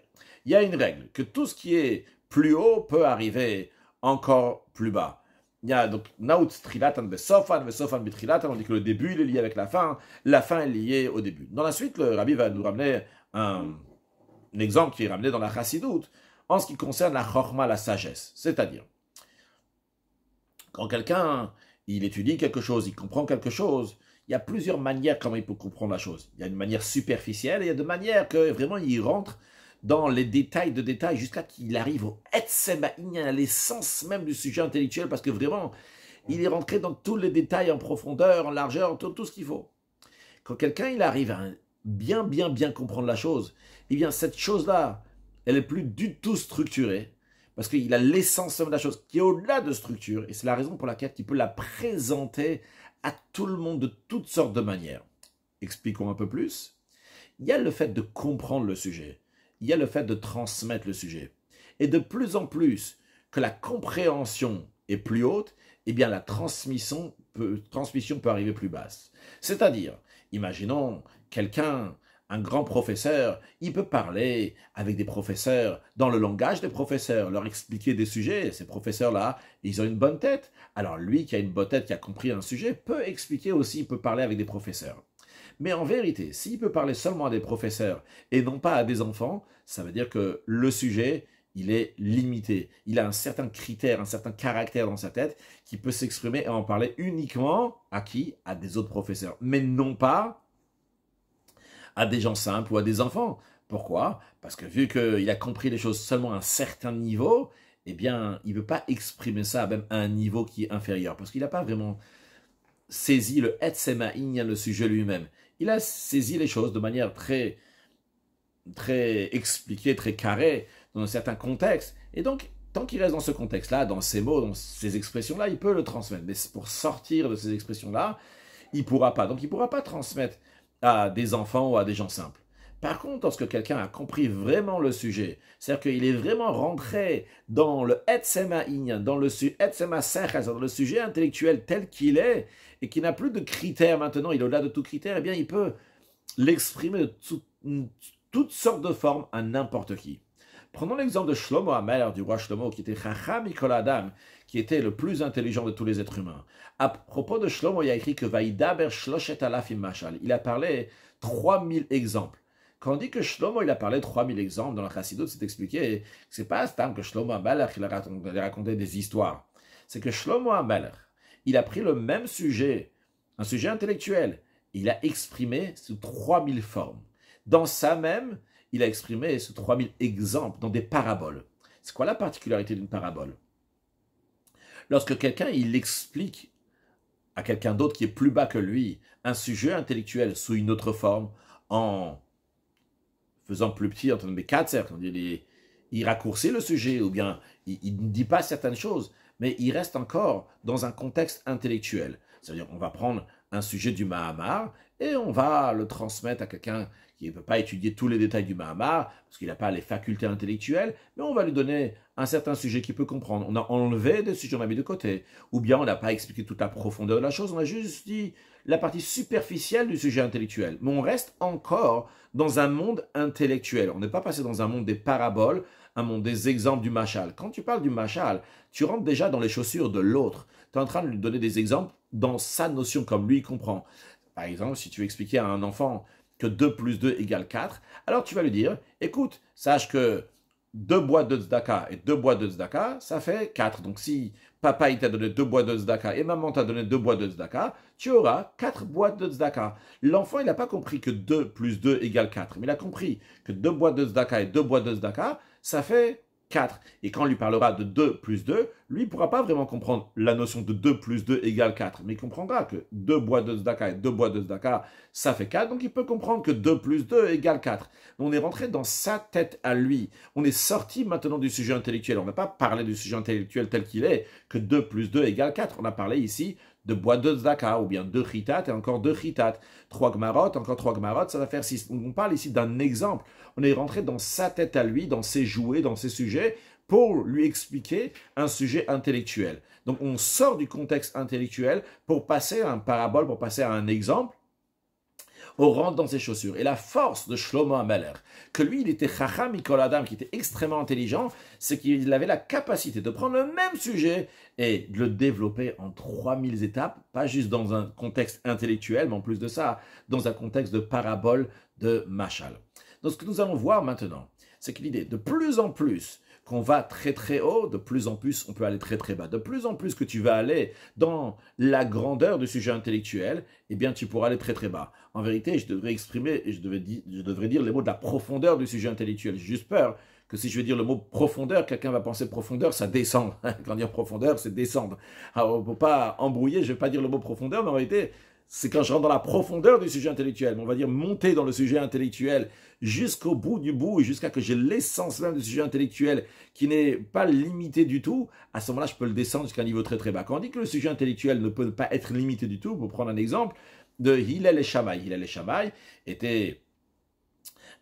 il y a une règle, que tout ce qui est plus haut peut arriver encore plus bas. Il y a donc Naut Trilatan Besofan Bitrilatan, on dit que le début il est lié avec la fin est liée au début. Dans la suite, le Rabbi va nous ramener un exemple qui est ramené dans la Chassidoute, en ce qui concerne la Chorma, la sagesse. C'est-à-dire, quand quelqu'un il étudie quelque chose, il comprend quelque chose, il y a plusieurs manières comment il peut comprendre la chose. Il y a une manière superficielle et il y a de manières que vraiment il rentre dans les détails de détails, jusqu'à qu'il arrive au Etzemaïn, à l'essence même du sujet intellectuel, parce que vraiment, il est rentré dans tous les détails en profondeur, en largeur, tout ce qu'il faut. Quand quelqu'un il arrive à bien comprendre la chose, eh bien cette chose-là, elle n'est plus du tout structurée, parce qu'il a l'essence même de la chose, qui est au-delà de structure, et c'est la raison pour laquelle il peut la présenter à tout le monde de toutes sortes de manières. Expliquons un peu plus. Il y a le fait de comprendre le sujet. Il y a le fait de transmettre le sujet. Et de plus en plus que la compréhension est plus haute, eh bien la transmission peut arriver plus basse. C'est-à-dire, imaginons quelqu'un, un grand professeur, il peut parler avec des professeurs dans le langage des professeurs, leur expliquer des sujets. Ces professeurs-là, ils ont une bonne tête. Alors lui qui a une bonne tête, qui a compris un sujet, peut expliquer aussi, il peut parler avec des professeurs. Mais en vérité, s'il peut parler seulement à des professeurs et non pas à des enfants, ça veut dire que le sujet, il est limité. Il a un certain critère, un certain caractère dans sa tête qui peut s'exprimer et en parler uniquement à qui? À des autres professeurs, mais non pas à des gens simples ou à des enfants. Pourquoi? Parce que vu qu'il a compris les choses seulement à un certain niveau, eh bien, il ne veut pas exprimer ça même à un niveau qui est inférieur, parce qu'il n'a pas vraiment saisi le Etzemaïn, le sujet lui-même. Il a saisi les choses de manière très expliquée, très carrée, dans un certain contexte. Et donc, tant qu'il reste dans ce contexte-là, dans ces mots, dans ces expressions-là, il peut le transmettre. Mais pour sortir de ces expressions-là, il ne pourra pas. Donc, il ne pourra pas transmettre à des enfants ou à des gens simples. Par contre, lorsque quelqu'un a compris vraiment le sujet, c'est-à-dire qu'il est vraiment rentré dans le Etzemaïn, dans le sujet intellectuel tel qu'il est, et qui n'a plus de critères maintenant, il est au-delà de tout critère, eh bien, il peut l'exprimer de toutes sortes de formes à n'importe qui. Prenons l'exemple de Shlomo HaMelech, du roi Shlomo, qui était Chacham Mikol Adam, qui était le plus intelligent de tous les êtres humains. À propos de Shlomo, il y a écrit que Vaïdaber Shloshet Alafim Mashal. Il a parlé 3000 exemples. Quand on dit que Shlomo, il a parlé 3000 exemples, dans la Chassidut, c'est expliqué que c'est pas Stam que Shlomo HaMelech, il a raconté des histoires. C'est que Shlomo HaMelech, il a pris le même sujet, un sujet intellectuel, il a exprimé sous 3000 formes. Dans ça même, il a exprimé ces 3000 exemples dans des paraboles. C'est quoi la particularité d'une parabole? Lorsque quelqu'un, il explique à quelqu'un d'autre qui est plus bas que lui un sujet intellectuel sous une autre forme, en faisant plus petit, en termes de katser, il raccourcit le sujet, ou bien il ne dit pas certaines choses, mais il reste encore dans un contexte intellectuel. C'est-à-dire, on va prendre un sujet du Mahamar et on va le transmettre à quelqu'un qui ne peut pas étudier tous les détails du Mahamar, parce qu'il n'a pas les facultés intellectuelles, mais on va lui donner un certain sujet qu'il peut comprendre. On a enlevé des sujets, on a mis de côté. Ou bien on n'a pas expliqué toute la profondeur de la chose, on a juste dit la partie superficielle du sujet intellectuel. Mais on reste encore dans un monde intellectuel. On n'est pas passé dans un monde des paraboles, un monde des exemples du machal. Quand tu parles du machal, tu rentres déjà dans les chaussures de l'autre. Tu es en train de lui donner des exemples dans sa notion, comme lui comprend. Par exemple, si tu veux expliquer à un enfant que 2 plus 2 égale 4, alors tu vas lui dire, écoute, sache que 2 boîtes de tzedaka et 2 boîtes de tzedaka, ça fait 4. Donc si papa il t'a donné 2 boîtes de tzedaka et maman t'a donné 2 boîtes de tzedaka, tu auras 4 boîtes de tzedaka. L'enfant, il n'a pas compris que 2 plus 2 égale 4, mais il a compris que 2 boîtes de tzedaka et 2 boîtes de tzedaka, ça fait 4. Et quand on lui parlera de 2 plus 2, lui ne pourra pas vraiment comprendre la notion de 2 plus 2 égale 4. Mais il comprendra que 2 boîtes de tzedaka et 2 boîtes de tzedaka, ça fait 4. Donc il peut comprendre que 2 plus 2 égale 4. On est rentré dans sa tête à lui. On est sorti maintenant du sujet intellectuel. On n'a pas parlé du sujet intellectuel tel qu'il est, que 2 plus 2 égale 4. On a parlé ici de boîtes de tzedaka, ou bien 2 chitat et encore 2 chitat. 3 gmarot, encore 3 gmarot, ça va faire 6. On parle ici d'un exemple. On est rentré dans sa tête à lui, dans ses jouets, dans ses sujets, pour lui expliquer un sujet intellectuel. Donc on sort du contexte intellectuel pour passer à un parabole, pour passer à un exemple. On rentre dans ses chaussures. Et la force de Shlomo HaMelech, que lui, il était chacham mikol adam, qui était extrêmement intelligent, c'est qu'il avait la capacité de prendre le même sujet et de le développer en 3000 étapes, pas juste dans un contexte intellectuel, mais en plus de ça, dans un contexte de parabole, de machal. Donc ce que nous allons voir maintenant, c'est que l'idée, de plus en plus qu'on va très très haut, de plus en plus on peut aller très très bas. De plus en plus que tu vas aller dans la grandeur du sujet intellectuel, eh bien tu pourras aller très très bas. En vérité, je devrais exprimer, je devrais dire les mots de la profondeur du sujet intellectuel. J'ai juste peur que si je vais dire le mot profondeur, quelqu'un va penser profondeur, ça descend. Quand dire profondeur, c'est descendre. Alors, on ne peut pas embrouiller, je ne vais pas dire le mot profondeur, mais en réalité, c'est quand je rentre dans la profondeur du sujet intellectuel. On va dire monter dans le sujet intellectuel jusqu'au bout du bout et jusqu'à que j'ai l'essence même du sujet intellectuel qui n'est pas limité du tout. À ce moment-là, je peux le descendre jusqu'à un niveau très très bas. Quand on dit que le sujet intellectuel ne peut pas être limité du tout, pour prendre un exemple de Hillel et Shammai. Hillel et Shammai étaient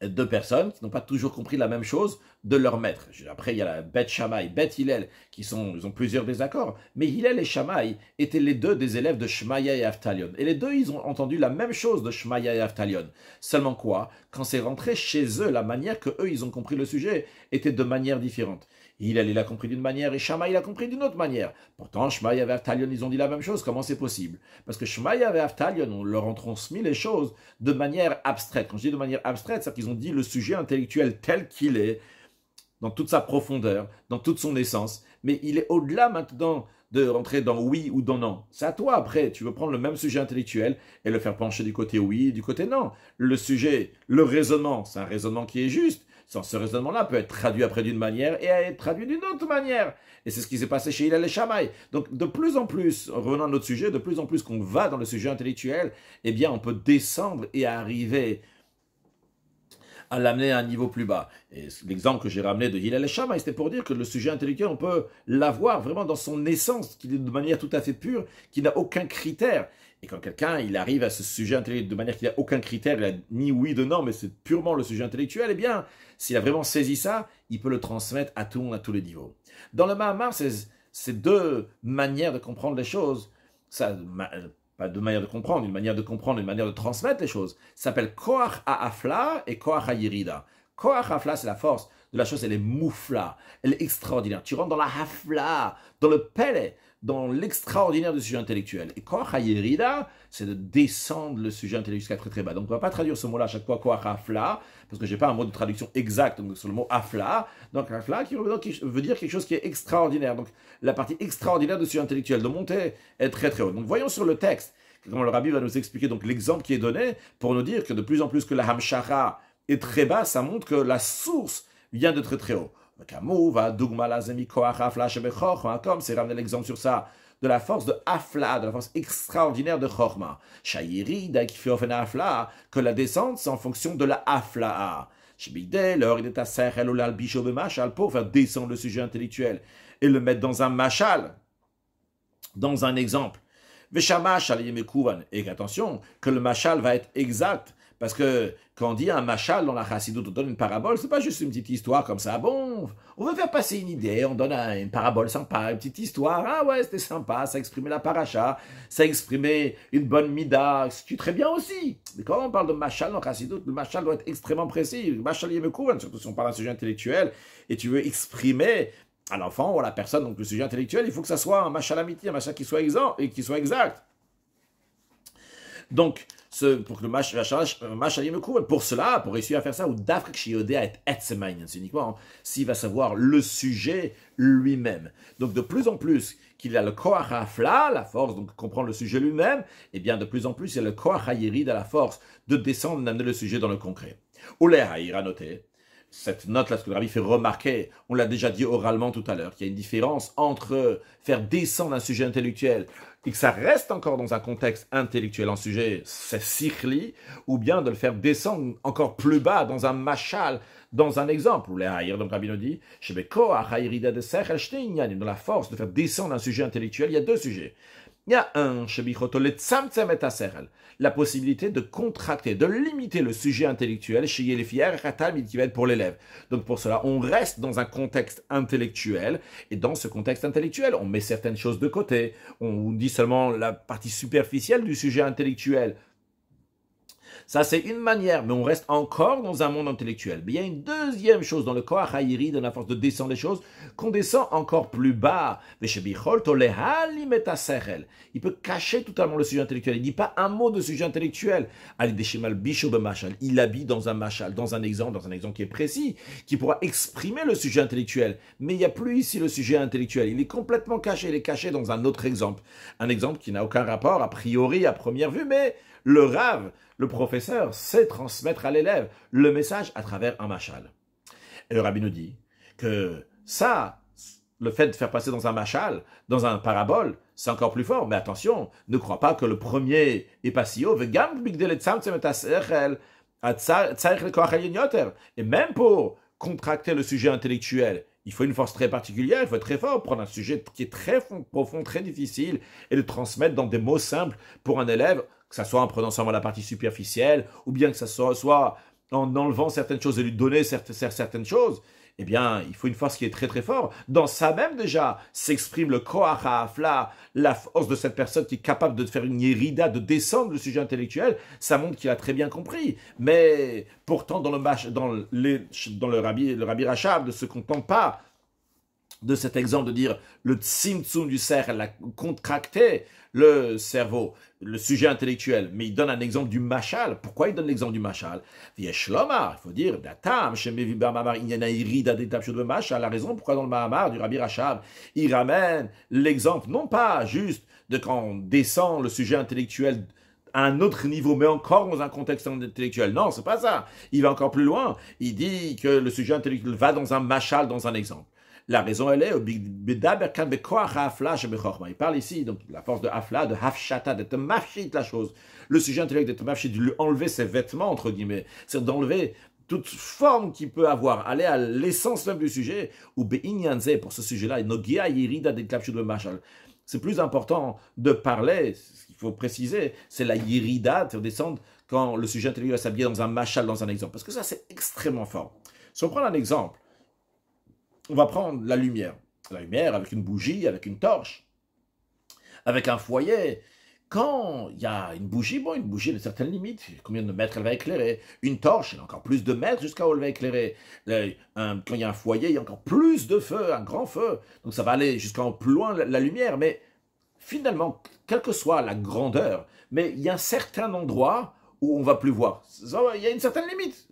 2 personnes qui n'ont pas toujours compris la même chose de leur maître. Après, il y a la Beth Shammai, Beth Hillel, ils ont plusieurs désaccords. Mais Hillel et Shammai étaient les 2 des élèves de Shmaya et Avtalion. Et les 2, ils ont entendu la même chose de Shmaya et Avtalion. Seulement quoi? Quand c'est rentré chez eux, la manière que eux, ils ont compris le sujet était de manière différente. Hillel, il a compris d'une manière et Shammai, il a compris d'une autre manière. Pourtant, Shmaya et Avtalion, ils ont dit la même chose. Comment c'est possible? Parce que Shmaya et Avtalion, on leur ont transmis les choses de manière abstraite. Quand je dis de manière abstraite, c'est qu'ils ont dit le sujet intellectuel tel qu'il est, dans toute sa profondeur, dans toute son essence. Mais il est au-delà maintenant de rentrer dans oui ou dans non. C'est à toi après. Tu veux prendre le même sujet intellectuel et le faire pencher du côté oui et du côté non. Le sujet, le raisonnement, c'est un raisonnement qui est juste. Sans ce raisonnement-là peut être traduit après d'une manière et être traduit d'une autre manière. Et c'est ce qui s'est passé chez Hillel et Shammai. Donc de plus en plus, revenant à notre sujet, de plus en plus qu'on va dans le sujet intellectuel, eh bien on peut descendre et arriver à l'amener à un niveau plus bas. Et l'exemple que j'ai ramené de Hillel et Shammai, c'était pour dire que le sujet intellectuel, on peut l'avoir vraiment dans son essence, qu'il est de manière tout à fait pure, qui n'a aucun critère. Et quand quelqu'un, il arrive à ce sujet intellectuel de manière qu'il n'a aucun critère, il a ni oui de non, mais c'est purement le sujet intellectuel, eh bien, s'il a vraiment saisi ça, il peut le transmettre à tout le monde, à tous les niveaux. Dans le Mahamar, c'est 2 manières de comprendre les choses. Ça, pas 2 manières de comprendre, une manière de transmettre les choses. Ça s'appelle Koach HaAfla et Koach HaYirida. Koach HaAfla, c'est la force de la chose, elle est moufla, elle est extraordinaire. Tu rentres dans la hafla, dans le pele, dans l'extraordinaire du sujet intellectuel. Et Koach HaYirida, c'est de descendre le sujet intellectuel jusqu'à très très bas. Donc on ne va pas traduire ce mot-là à chaque fois Koach HaAfla, parce que je n'ai pas un mot de traduction exact donc, sur le mot Afla. Donc Afla qui veut dire quelque chose qui est extraordinaire. Donc la partie extraordinaire du sujet intellectuel, de monter est très très haut. Donc voyons sur le texte, comment le Rabbi va nous expliquer donc l'exemple qui est donné pour nous dire que de plus en plus que la Hamshara est très bas, ça montre que la source vient de très très haut. Comme c'est ramené l'exemple sur ça, de la force de Afla, de la force extraordinaire de Chorma. Shayirida qui fait offenser Afla, que la descente c'est en fonction de la Afla. Shibidel, il est à Sechel ou l'albicho de Machal pour faire descendre le sujet intellectuel et le mettre dans un Machal, dans un exemple. Et attention, que le machal va être exact. Parce que quand on dit un machal dans la chassidoute, on donne une parabole, c'est pas juste une petite histoire comme ça. Bon, on veut faire passer une idée, on donne une parabole sympa, une petite histoire. Ah ouais, c'était sympa, ça exprimait la paracha, ça exprimait une bonne mida, ce qui est très bien aussi. Mais quand on parle de machal dans la chassidoute, le machal doit être extrêmement précis. Le machal yemekouvan, surtout si on parle d'un sujet intellectuel, et tu veux exprimer à l'enfant ou à la personne, donc le sujet intellectuel, il faut que ça soit un machal amitié, un machal qui soit exempt et qui soit exact. Donc, pour que le machal yemekouvan, pour cela, pour réussir à faire ça, ou d'afrik shiodé à être etzemaïn, c'est uniquement s'il va savoir le sujet lui-même. Donc, de plus en plus qu'il a le koach hafla, la force, donc comprendre le sujet lui-même, et bien de plus en plus il a le koach hayirid, à la force de descendre, d'amener le sujet dans le concret. Oulé haïra noté. Cette note-là, ce que le rabbi fait remarquer, on l'a déjà dit oralement tout à l'heure, qu'il y a une différence entre faire descendre un sujet intellectuel et que ça reste encore dans un contexte intellectuel, un sujet, c'est sikhli, ou bien de le faire descendre encore plus bas, dans un machal, dans un exemple. Ou les haïr, donc le rabbi nous dit, dans la force de faire descendre un sujet intellectuel, il y a deux sujets. Il y a un, la possibilité de contracter, de limiter le sujet intellectuel chez les fiers qui va être pour l'élève. Donc pour cela, on reste dans un contexte intellectuel, et dans ce contexte intellectuel, on met certaines choses de côté, on dit seulement la partie superficielle du sujet intellectuel. Ça, c'est une manière, mais on reste encore dans un monde intellectuel. Mais il y a une deuxième chose dans le Koach Hayiri, dans la force de descendre les choses, qu'on descend encore plus bas. Il peut cacher totalement le sujet intellectuel. Il ne dit pas un mot de sujet intellectuel. Il habite dans un machal, dans un exemple qui est précis, qui pourra exprimer le sujet intellectuel. Mais il n'y a plus ici le sujet intellectuel. Il est complètement caché. Il est caché dans un autre exemple. Un exemple qui n'a aucun rapport, a priori, à première vue, mais le Rav, le professeur, sait transmettre à l'élève le message à travers un machal. Et le rabbi nous dit que ça, le fait de faire passer dans un machal, dans un parabole, c'est encore plus fort. Mais attention, ne crois pas que le premier est pas si haut. Et même pour contracter le sujet intellectuel, il faut une force très particulière, il faut être très fort, prendre un sujet qui est très profond, très difficile, et le transmettre dans des mots simples pour un élève, que ce soit en prenant seulement la partie superficielle, ou bien que ce soit en enlevant certaines choses et lui donner certaines choses. Eh bien, il faut une force qui est très très forte. Dans ça même déjà s'exprime le koach hafla, la force de cette personne qui est capable de faire une yérida, de descendre le sujet intellectuel. Ça montre qu'il a très bien compris. Mais pourtant, dans le Rabbi Rachab ne se contente pas de cet exemple de dire le tzimtzum du cerf, elle a contracté le cerveau, le sujet intellectuel, mais il donne un exemple du machal. Pourquoi il donne l'exemple du machal? Il faut dire, il y en a irida d'étape de machal. La raison pourquoi dans le Mahamar du Rabbi Rachab, il ramène l'exemple, non pas juste de quand on descend le sujet intellectuel à un autre niveau, mais encore dans un contexte intellectuel. Non, c'est pas ça. Il va encore plus loin. Il dit que le sujet intellectuel va dans un machal, dans un exemple. La raison, elle est, il parle ici, donc, de la force de Hafla, de Hafshata, d'être mafshit la chose. Le sujet intellectuel d'être mafshit, de lui enlever ses vêtements, entre guillemets. C'est d'enlever toute forme qu'il peut avoir, aller à l'essence même du sujet, ou be'inyanze, pour ce sujet-là, nogia yirida de klapshut de machal. C'est plus important de parler, ce qu'il faut préciser, c'est la yirida, de descendre quand le sujet intellectuel s'habille dans un machal, dans un exemple. Parce que ça, c'est extrêmement fort. Si on prend un exemple, on va prendre la lumière. La lumière avec une bougie, avec une torche, avec un foyer. Quand il y a une bougie, bon, une bougie a une certaine limite. Combien de mètres elle va éclairer? Une torche, elle a encore plus de mètres jusqu'à où elle va éclairer. Quand il y a un foyer, il y a encore plus de feu, un grand feu. Donc ça va aller jusqu'à plus loin la lumière. Mais finalement, quelle que soit la grandeur, mais il y a un certain endroit où on va plus voir. Il y a une certaine limite.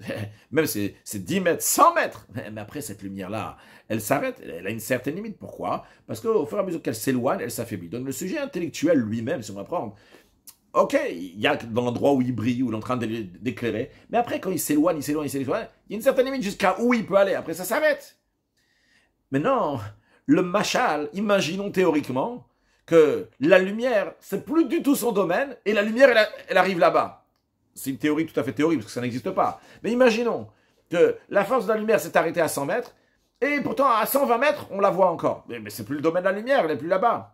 Même c'est 10 mètres, 100 mètres. Mais après, cette lumière-là, elle s'arrête, elle a une certaine limite. Pourquoi? Parce qu'au fur et à mesure qu'elle s'éloigne, elle s'affaiblit. Donc le sujet intellectuel lui-même, si on va prendre, ok, il y a dans l'endroit où il brille, où il est en train d'éclairer, mais après, quand il s'éloigne, il y a une certaine limite jusqu'à où il peut aller. Après, ça s'arrête. Maintenant, le machal, imaginons théoriquement que la lumière, c'est plus du tout son domaine, et la lumière, elle arrive là-bas. C'est une théorie tout à fait théorique, parce que ça n'existe pas. Mais imaginons que la force de la lumière s'est arrêtée à 100 mètres, et pourtant à 120 mètres, on la voit encore. Mais c'est plus le domaine de la lumière, elle n'est plus là-bas.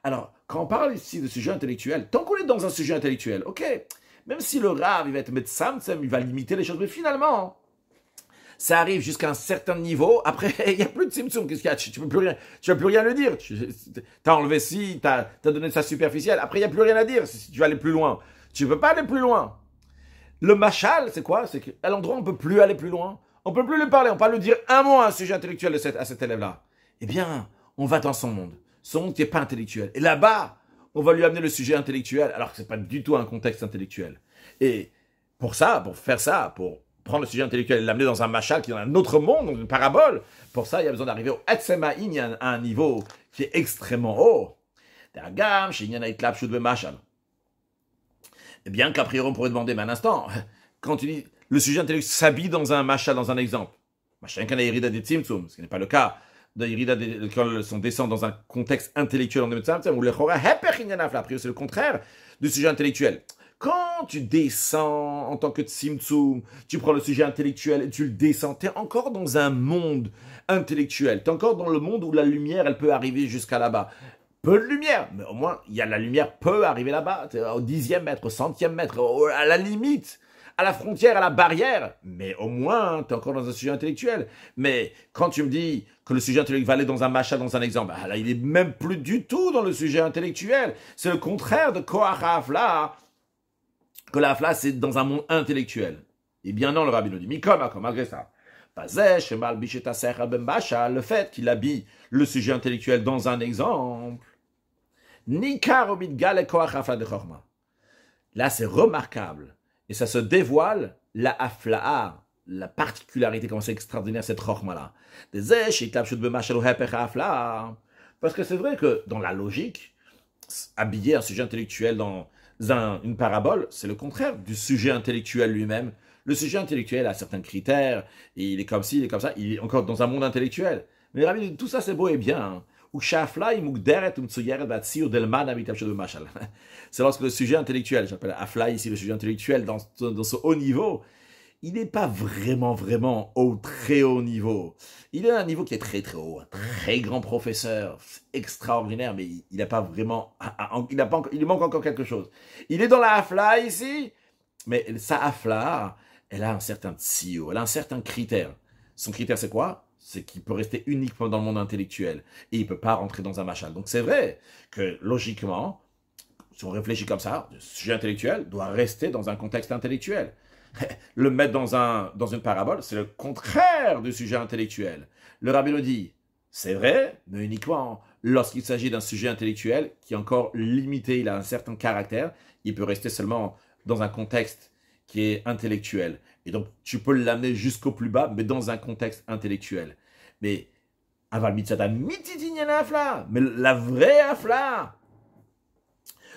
Alors, quand on parle ici de sujet intellectuel, tant qu'on est dans un sujet intellectuel, ok, même si le Rav, il va être médecin, il va limiter les choses, mais finalement, ça arrive jusqu'à un certain niveau, après, il n'y a plus de symptômes, qu'est-ce qu'il y a? Tu ne vas plus rien le dire. Tu as enlevé ci, tu as donné ça superficiel, après, il n'y a plus rien à dire si tu veux aller plus loin. Tu ne peux pas aller plus loin. Le machal, c'est quoi? C'est qu'à l'endroit, on ne peut plus aller plus loin. On ne peut plus lui parler, on ne peut pas lui dire un mot à un sujet intellectuel à cet élève-là. Eh bien, on va dans son monde. Son monde qui n'est pas intellectuel. Et là-bas, on va lui amener le sujet intellectuel, alors que ce n'est pas du tout un contexte intellectuel. Et pour ça, pour faire ça, pour prendre le sujet intellectuel et l'amener dans un machal qui est dans un autre monde, dans une parabole, pour ça, il y a besoin d'arriver au Etzemaïn à un niveau qui est extrêmement haut. Et bien qu'a priori, on pourrait demander, mais un instant, quand tu dis le sujet intellectuel s'habille dans un machal, dans un exemple, ce qui n'est pas le cas de Irida quand on descend dans un contexte intellectuel en ou le Chora, c'est le contraire du sujet intellectuel. Quand tu descends en tant que Tzimtzum, tu prends le sujet intellectuel et tu le descends, tu es encore dans un monde intellectuel. Tu es encore dans le monde où la lumière, elle peut arriver jusqu'à là-bas. Peu de lumière, mais au moins, la lumière peut arriver là-bas, au 10e mètre, au 100e mètre, à la limite, à la frontière, à la barrière. Mais au moins, tu es encore dans un sujet intellectuel. Mais quand tu me dis que le sujet intellectuel va aller dans un machin, dans un exemple, là, il est même plus du tout dans le sujet intellectuel. C'est le contraire de Koach Hafla, que la Hafla, c'est dans un monde intellectuel. Eh bien non, le rabbi nous dit, Mikom, malgré ça. Le fait qu'il habille le sujet intellectuel dans un exemple, là c'est remarquable, et ça se dévoile la afla'a, la particularité, comment c'est extraordinaire cette chorma-là. Parce que c'est vrai que dans la logique, habiller un sujet intellectuel dans une parabole, c'est le contraire du sujet intellectuel lui-même. Le sujet intellectuel a certains critères, et il est comme ci, il est comme ça, il est encore dans un monde intellectuel. Mais Rabbi dit, tout ça c'est beau et bien. C'est lorsque le sujet intellectuel, j'appelle Afla ici le sujet intellectuel, dans ce haut niveau, il n'est pas vraiment au très haut niveau. Il est à un niveau qui est très très haut, un très grand professeur, extraordinaire, mais il n'a pas vraiment, il manque encore quelque chose. Il est dans la Afla ici, mais sa Afla, elle a un certain tsio, elle a un certain critère. Son critère c'est quoi? C'est qu'il peut rester uniquement dans le monde intellectuel et il ne peut pas rentrer dans un machal. Donc c'est vrai que logiquement, si on réfléchit comme ça, le sujet intellectuel doit rester dans un contexte intellectuel. Le mettre dans une parabole, c'est le contraire du sujet intellectuel. Le rabbi nous dit, c'est vrai, mais uniquement lorsqu'il s'agit d'un sujet intellectuel qui est encore limité, il a un certain caractère, il peut rester seulement dans un contexte qui est intellectuel. Et donc, tu peux l'amener jusqu'au plus bas, mais dans un contexte intellectuel. Mais, aval mitzata mititinyana afla, mais la vraie afla,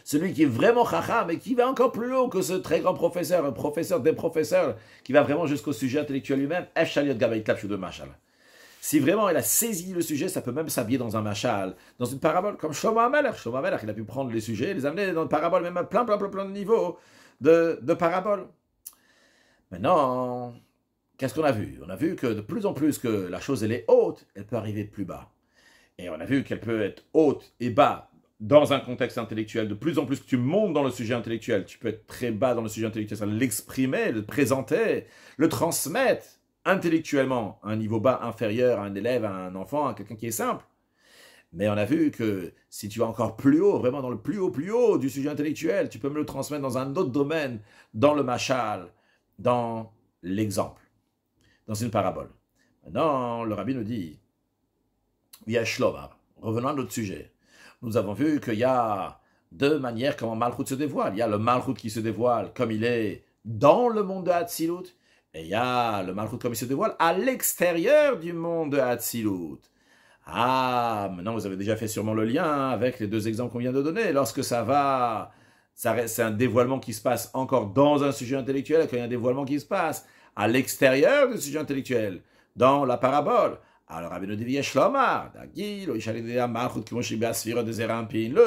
celui qui est vraiment chacham et qui va encore plus haut que ce très grand professeur, un professeur des professeurs, qui va vraiment jusqu'au sujet intellectuel lui-même, F. Gabayt Klapshu de Machal. Si vraiment il a saisi le sujet, ça peut même s'habiller dans un machal, dans une parabole, comme Shlomo HaMelech. Shlomo HaMelech, il a pu prendre les sujets et les amener dans une parabole, même à plein de niveaux de paraboles. Maintenant, qu'est-ce qu'on a vu? On a vu que de plus en plus que la chose elle est haute, elle peut arriver plus bas. Et on a vu qu'elle peut être haute et bas dans un contexte intellectuel. De plus en plus que tu montes dans le sujet intellectuel, tu peux être très bas dans le sujet intellectuel, ça l'exprimer, le présenter, le transmettre intellectuellement à un niveau bas inférieur à un élève, à un enfant, à quelqu'un qui est simple. Mais on a vu que si tu vas encore plus haut, vraiment dans le plus haut du sujet intellectuel, tu peux me le transmettre dans un autre domaine, dans le machal, dans l'exemple, dans une parabole. Maintenant, le rabbi nous dit, revenons à notre sujet. Nous avons vu qu'il y a deux manières comment Malchut se dévoile. Il y a le Malchut qui se dévoile comme il est dans le monde de Hatzilut, et il y a le Malchut comme il se dévoile à l'extérieur du monde de Hatzilut. Ah, maintenant vous avez déjà fait sûrement le lien avec les deux exemples qu'on vient de donner. Lorsque ça va c'est un dévoilement qui se passe encore dans un sujet intellectuel, et quand il y a un dévoilement qui se passe à l'extérieur du sujet intellectuel, dans la parabole. Alors, Rabbeinu dit Yeshlomar, le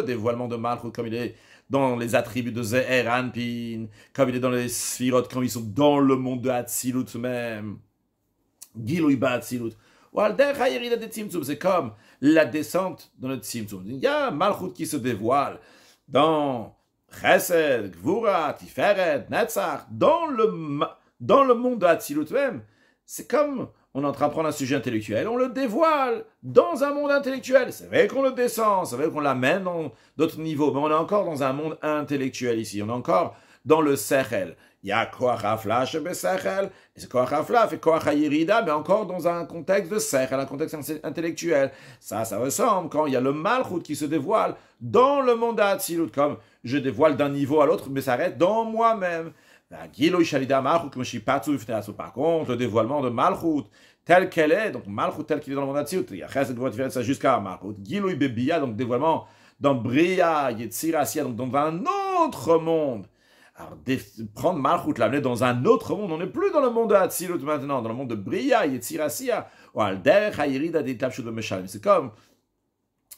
dévoilement de Malchut comme il est dans les attributs de Ze'er Anpin, comme il est dans les Sphirot, comme ils sont dans le monde de Hatzilut même. Gilui Ba'atzilut. C'est comme la descente dans le Tzimtzum. Il y a Malchut qui se dévoile dans Chesed, Gvura, Tiferet, Netzach, dans le monde de Hatzilut même. C'est comme on est en train de prendre un sujet intellectuel, on le dévoile dans un monde intellectuel. C'est vrai qu'on le descend, c'est vrai qu'on l'amène dans d'autres niveaux, mais on est encore dans un monde intellectuel ici. On est encore dans le Sechel. Il y a Koach Hafla chez Sechel, et c'est Koach Hafla fait Koach Hayirida, mais encore dans un contexte de Sechel, un contexte intellectuel. Ça ressemble quand il y a le Malchut qui se dévoile dans le monde d'Hatzilut, comme je dévoile d'un niveau à l'autre, mais ça reste dans moi-même. Par contre, le dévoilement de Malchut, tel qu'elle est, donc Malchut tel qu'il est dans le monde d'Hatzilut, il y a Chesed Gvura ça jusqu'à Malchut. Gilui Bebia, donc dévoilement dans Bria, Yetzira, Asiya, donc dans un autre monde. Alors, prendre Malchut, l'amener dans un autre monde, on n'est plus dans le monde de Hatzilut maintenant, dans le monde de Bria, Yetzira, Asiya, ou Alder, Hayirida, Detapshut, le Meshalim. C'est comme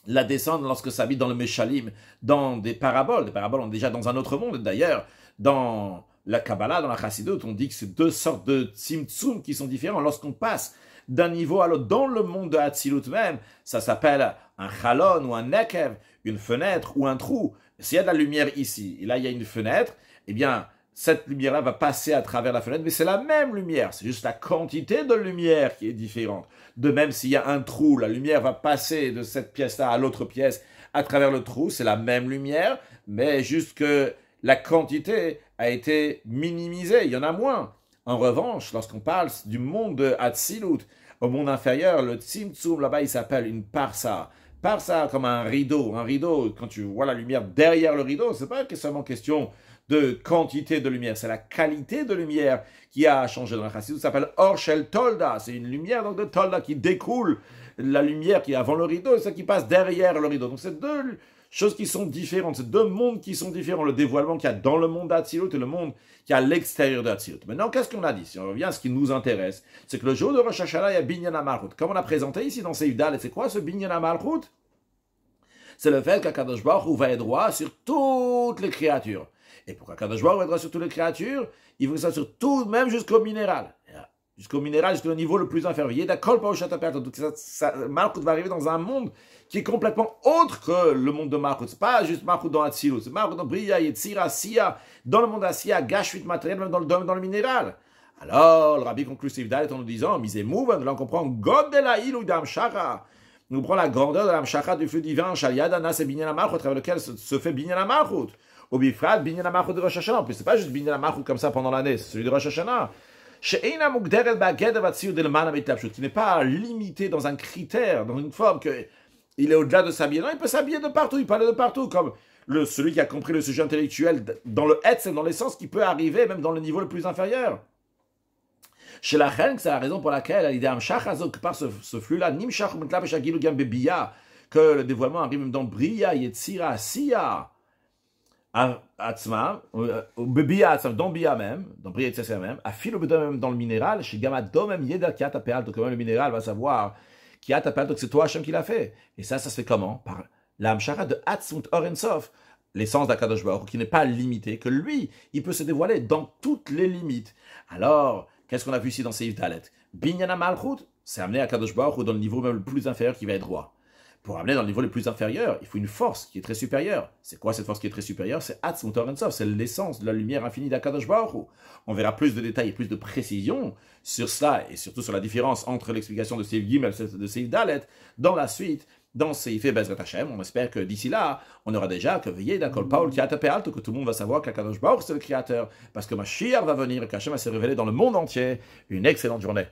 la descente lorsque ça habite dans le Meshalim, dans des paraboles. On est déjà dans un autre monde. D'ailleurs, dans la Kabbalah, dans la Chassidut, on dit que c'est deux sortes de Tzimtzum qui sont différents. Lorsqu'on passe d'un niveau à l'autre dans le monde de Hatzilut même, ça s'appelle un Chalon ou un Nekev, une fenêtre ou un trou. S'il y a de la lumière ici, et là il y a une fenêtre, eh bien, cette lumière-là va passer à travers la fenêtre, mais c'est la même lumière, c'est juste la quantité de lumière qui est différente. De même, s'il y a un trou, la lumière va passer de cette pièce-là à l'autre pièce à travers le trou, c'est la même lumière, mais juste que la quantité a été minimisée, il y en a moins. En revanche, lorsqu'on parle du monde de Hatzilut, au monde inférieur, le Tzimtzum, là-bas, il s'appelle une parsa. Parsa comme un rideau. Un rideau, quand tu vois la lumière derrière le rideau, c'est pas seulement question de quantité de lumière, c'est la qualité de lumière qui a changé dans la Chassidut. Ça s'appelle Orshel Tolda. C'est une lumière donc de Tolda qui découle la lumière qui est avant le rideau et celle qui passe derrière le rideau. Donc c'est deux choses qui sont différentes, c'est deux mondes qui sont différents. Le dévoilement qu'il y a dans le monde d'Hatzilut et le monde qui est à l'extérieur d'Hatzilut. Maintenant, qu'est-ce qu'on a dit? Si on revient à ce qui nous intéresse, c'est que le jour de Rosh Hashanah, il y a Binyan HaMalchut. Comme on a présenté ici dans Seifdal, et c'est quoi ce Binyan HaMalchut? C'est le fait qu'Akadosh Baruch Hu va être droit sur toutes les créatures. Et pour qu'Akadosh Baruch Hu va être droit sur toutes les créatures, il faut que ça sur tout, même jusqu'au minéral. Jusqu'au minéral, jusqu'au niveau le plus inférieur. Donc Malchut va arriver dans un monde qui est complètement autre que le monde de Malchut. C'est pas juste Malchut dans Hatzilut, c'est Malchut dans Bria, Yetzira, Asiya, dans le monde d'Asiya, Gashvit matériel, même dans le minéral. Alors, le Rabbi conclut Seifdal en nous disant, Misemouv, là on comprend God de la Ilu d'Amshara. Nous prenons la grandeur de l'Amshara du feu divin, Shaliada, Nas et Binyan HaMalchut, à travers lequel se fait Binyan HaMalchut. Au Bifrat, Binyan HaMalchut de Rosh Hashanah. En plus, c'est pas juste Binyan HaMalchut comme ça pendant l'année, c'est celui de Rosh Hashanah. Qui n'est pas limité dans un critère, dans une forme que il est au-delà de s'habiller. Non, il peut s'habiller de partout, il peut aller de partout, comme celui qui a compris le sujet intellectuel dans le Hetz, dans l'essence qui peut arriver même dans le niveau le plus inférieur. Chez la reine, c'est la raison pour laquelle l'idée par ce flux-là, que le dévoilement arrive même dans Bria, Yetzira, Asiya, Atzma, dans Bia même, dans Bria Yetzira même, même dans le minéral, chez Gamado même, Yeda Kiata Pealto, quand même le minéral va savoir Kiata Pealto que c'est toi Hachem qui l'a fait. Et ça se fait comment? Par l'Amshara de Atzmut Orensov, l'essence d'Akadosh Baruch Hu, qui n'est pas limitée, que lui, il peut se dévoiler dans toutes les limites. Alors, qu'est-ce qu'on a vu ici dans Seif Dalet? Binyan HaMalchut, c'est amené à Kadosh Baruch Hu dans le niveau même le plus inférieur qui va être droit. Pour amener dans le niveau le plus inférieur, il faut une force qui est très supérieure. C'est quoi cette force qui est très supérieure? C'est Atzmut Orensov, c'est l'essence de la lumière infinie d'Akadosh Baruch Hu. On verra plus de détails et plus de précision sur cela et surtout sur la différence entre l'explication de Seif Gimel et de Seif Dalet dans la suite. Dans Seif Bezrat Hashem, on espère que d'ici là, on aura déjà que veillé d'accord Paul qui a tapé alto, que tout le monde va savoir qu'Akadosh Baruch c'est le créateur, parce que Mashiach va venir et qu'Hashem va se révéler dans le monde entier. Une excellente journée.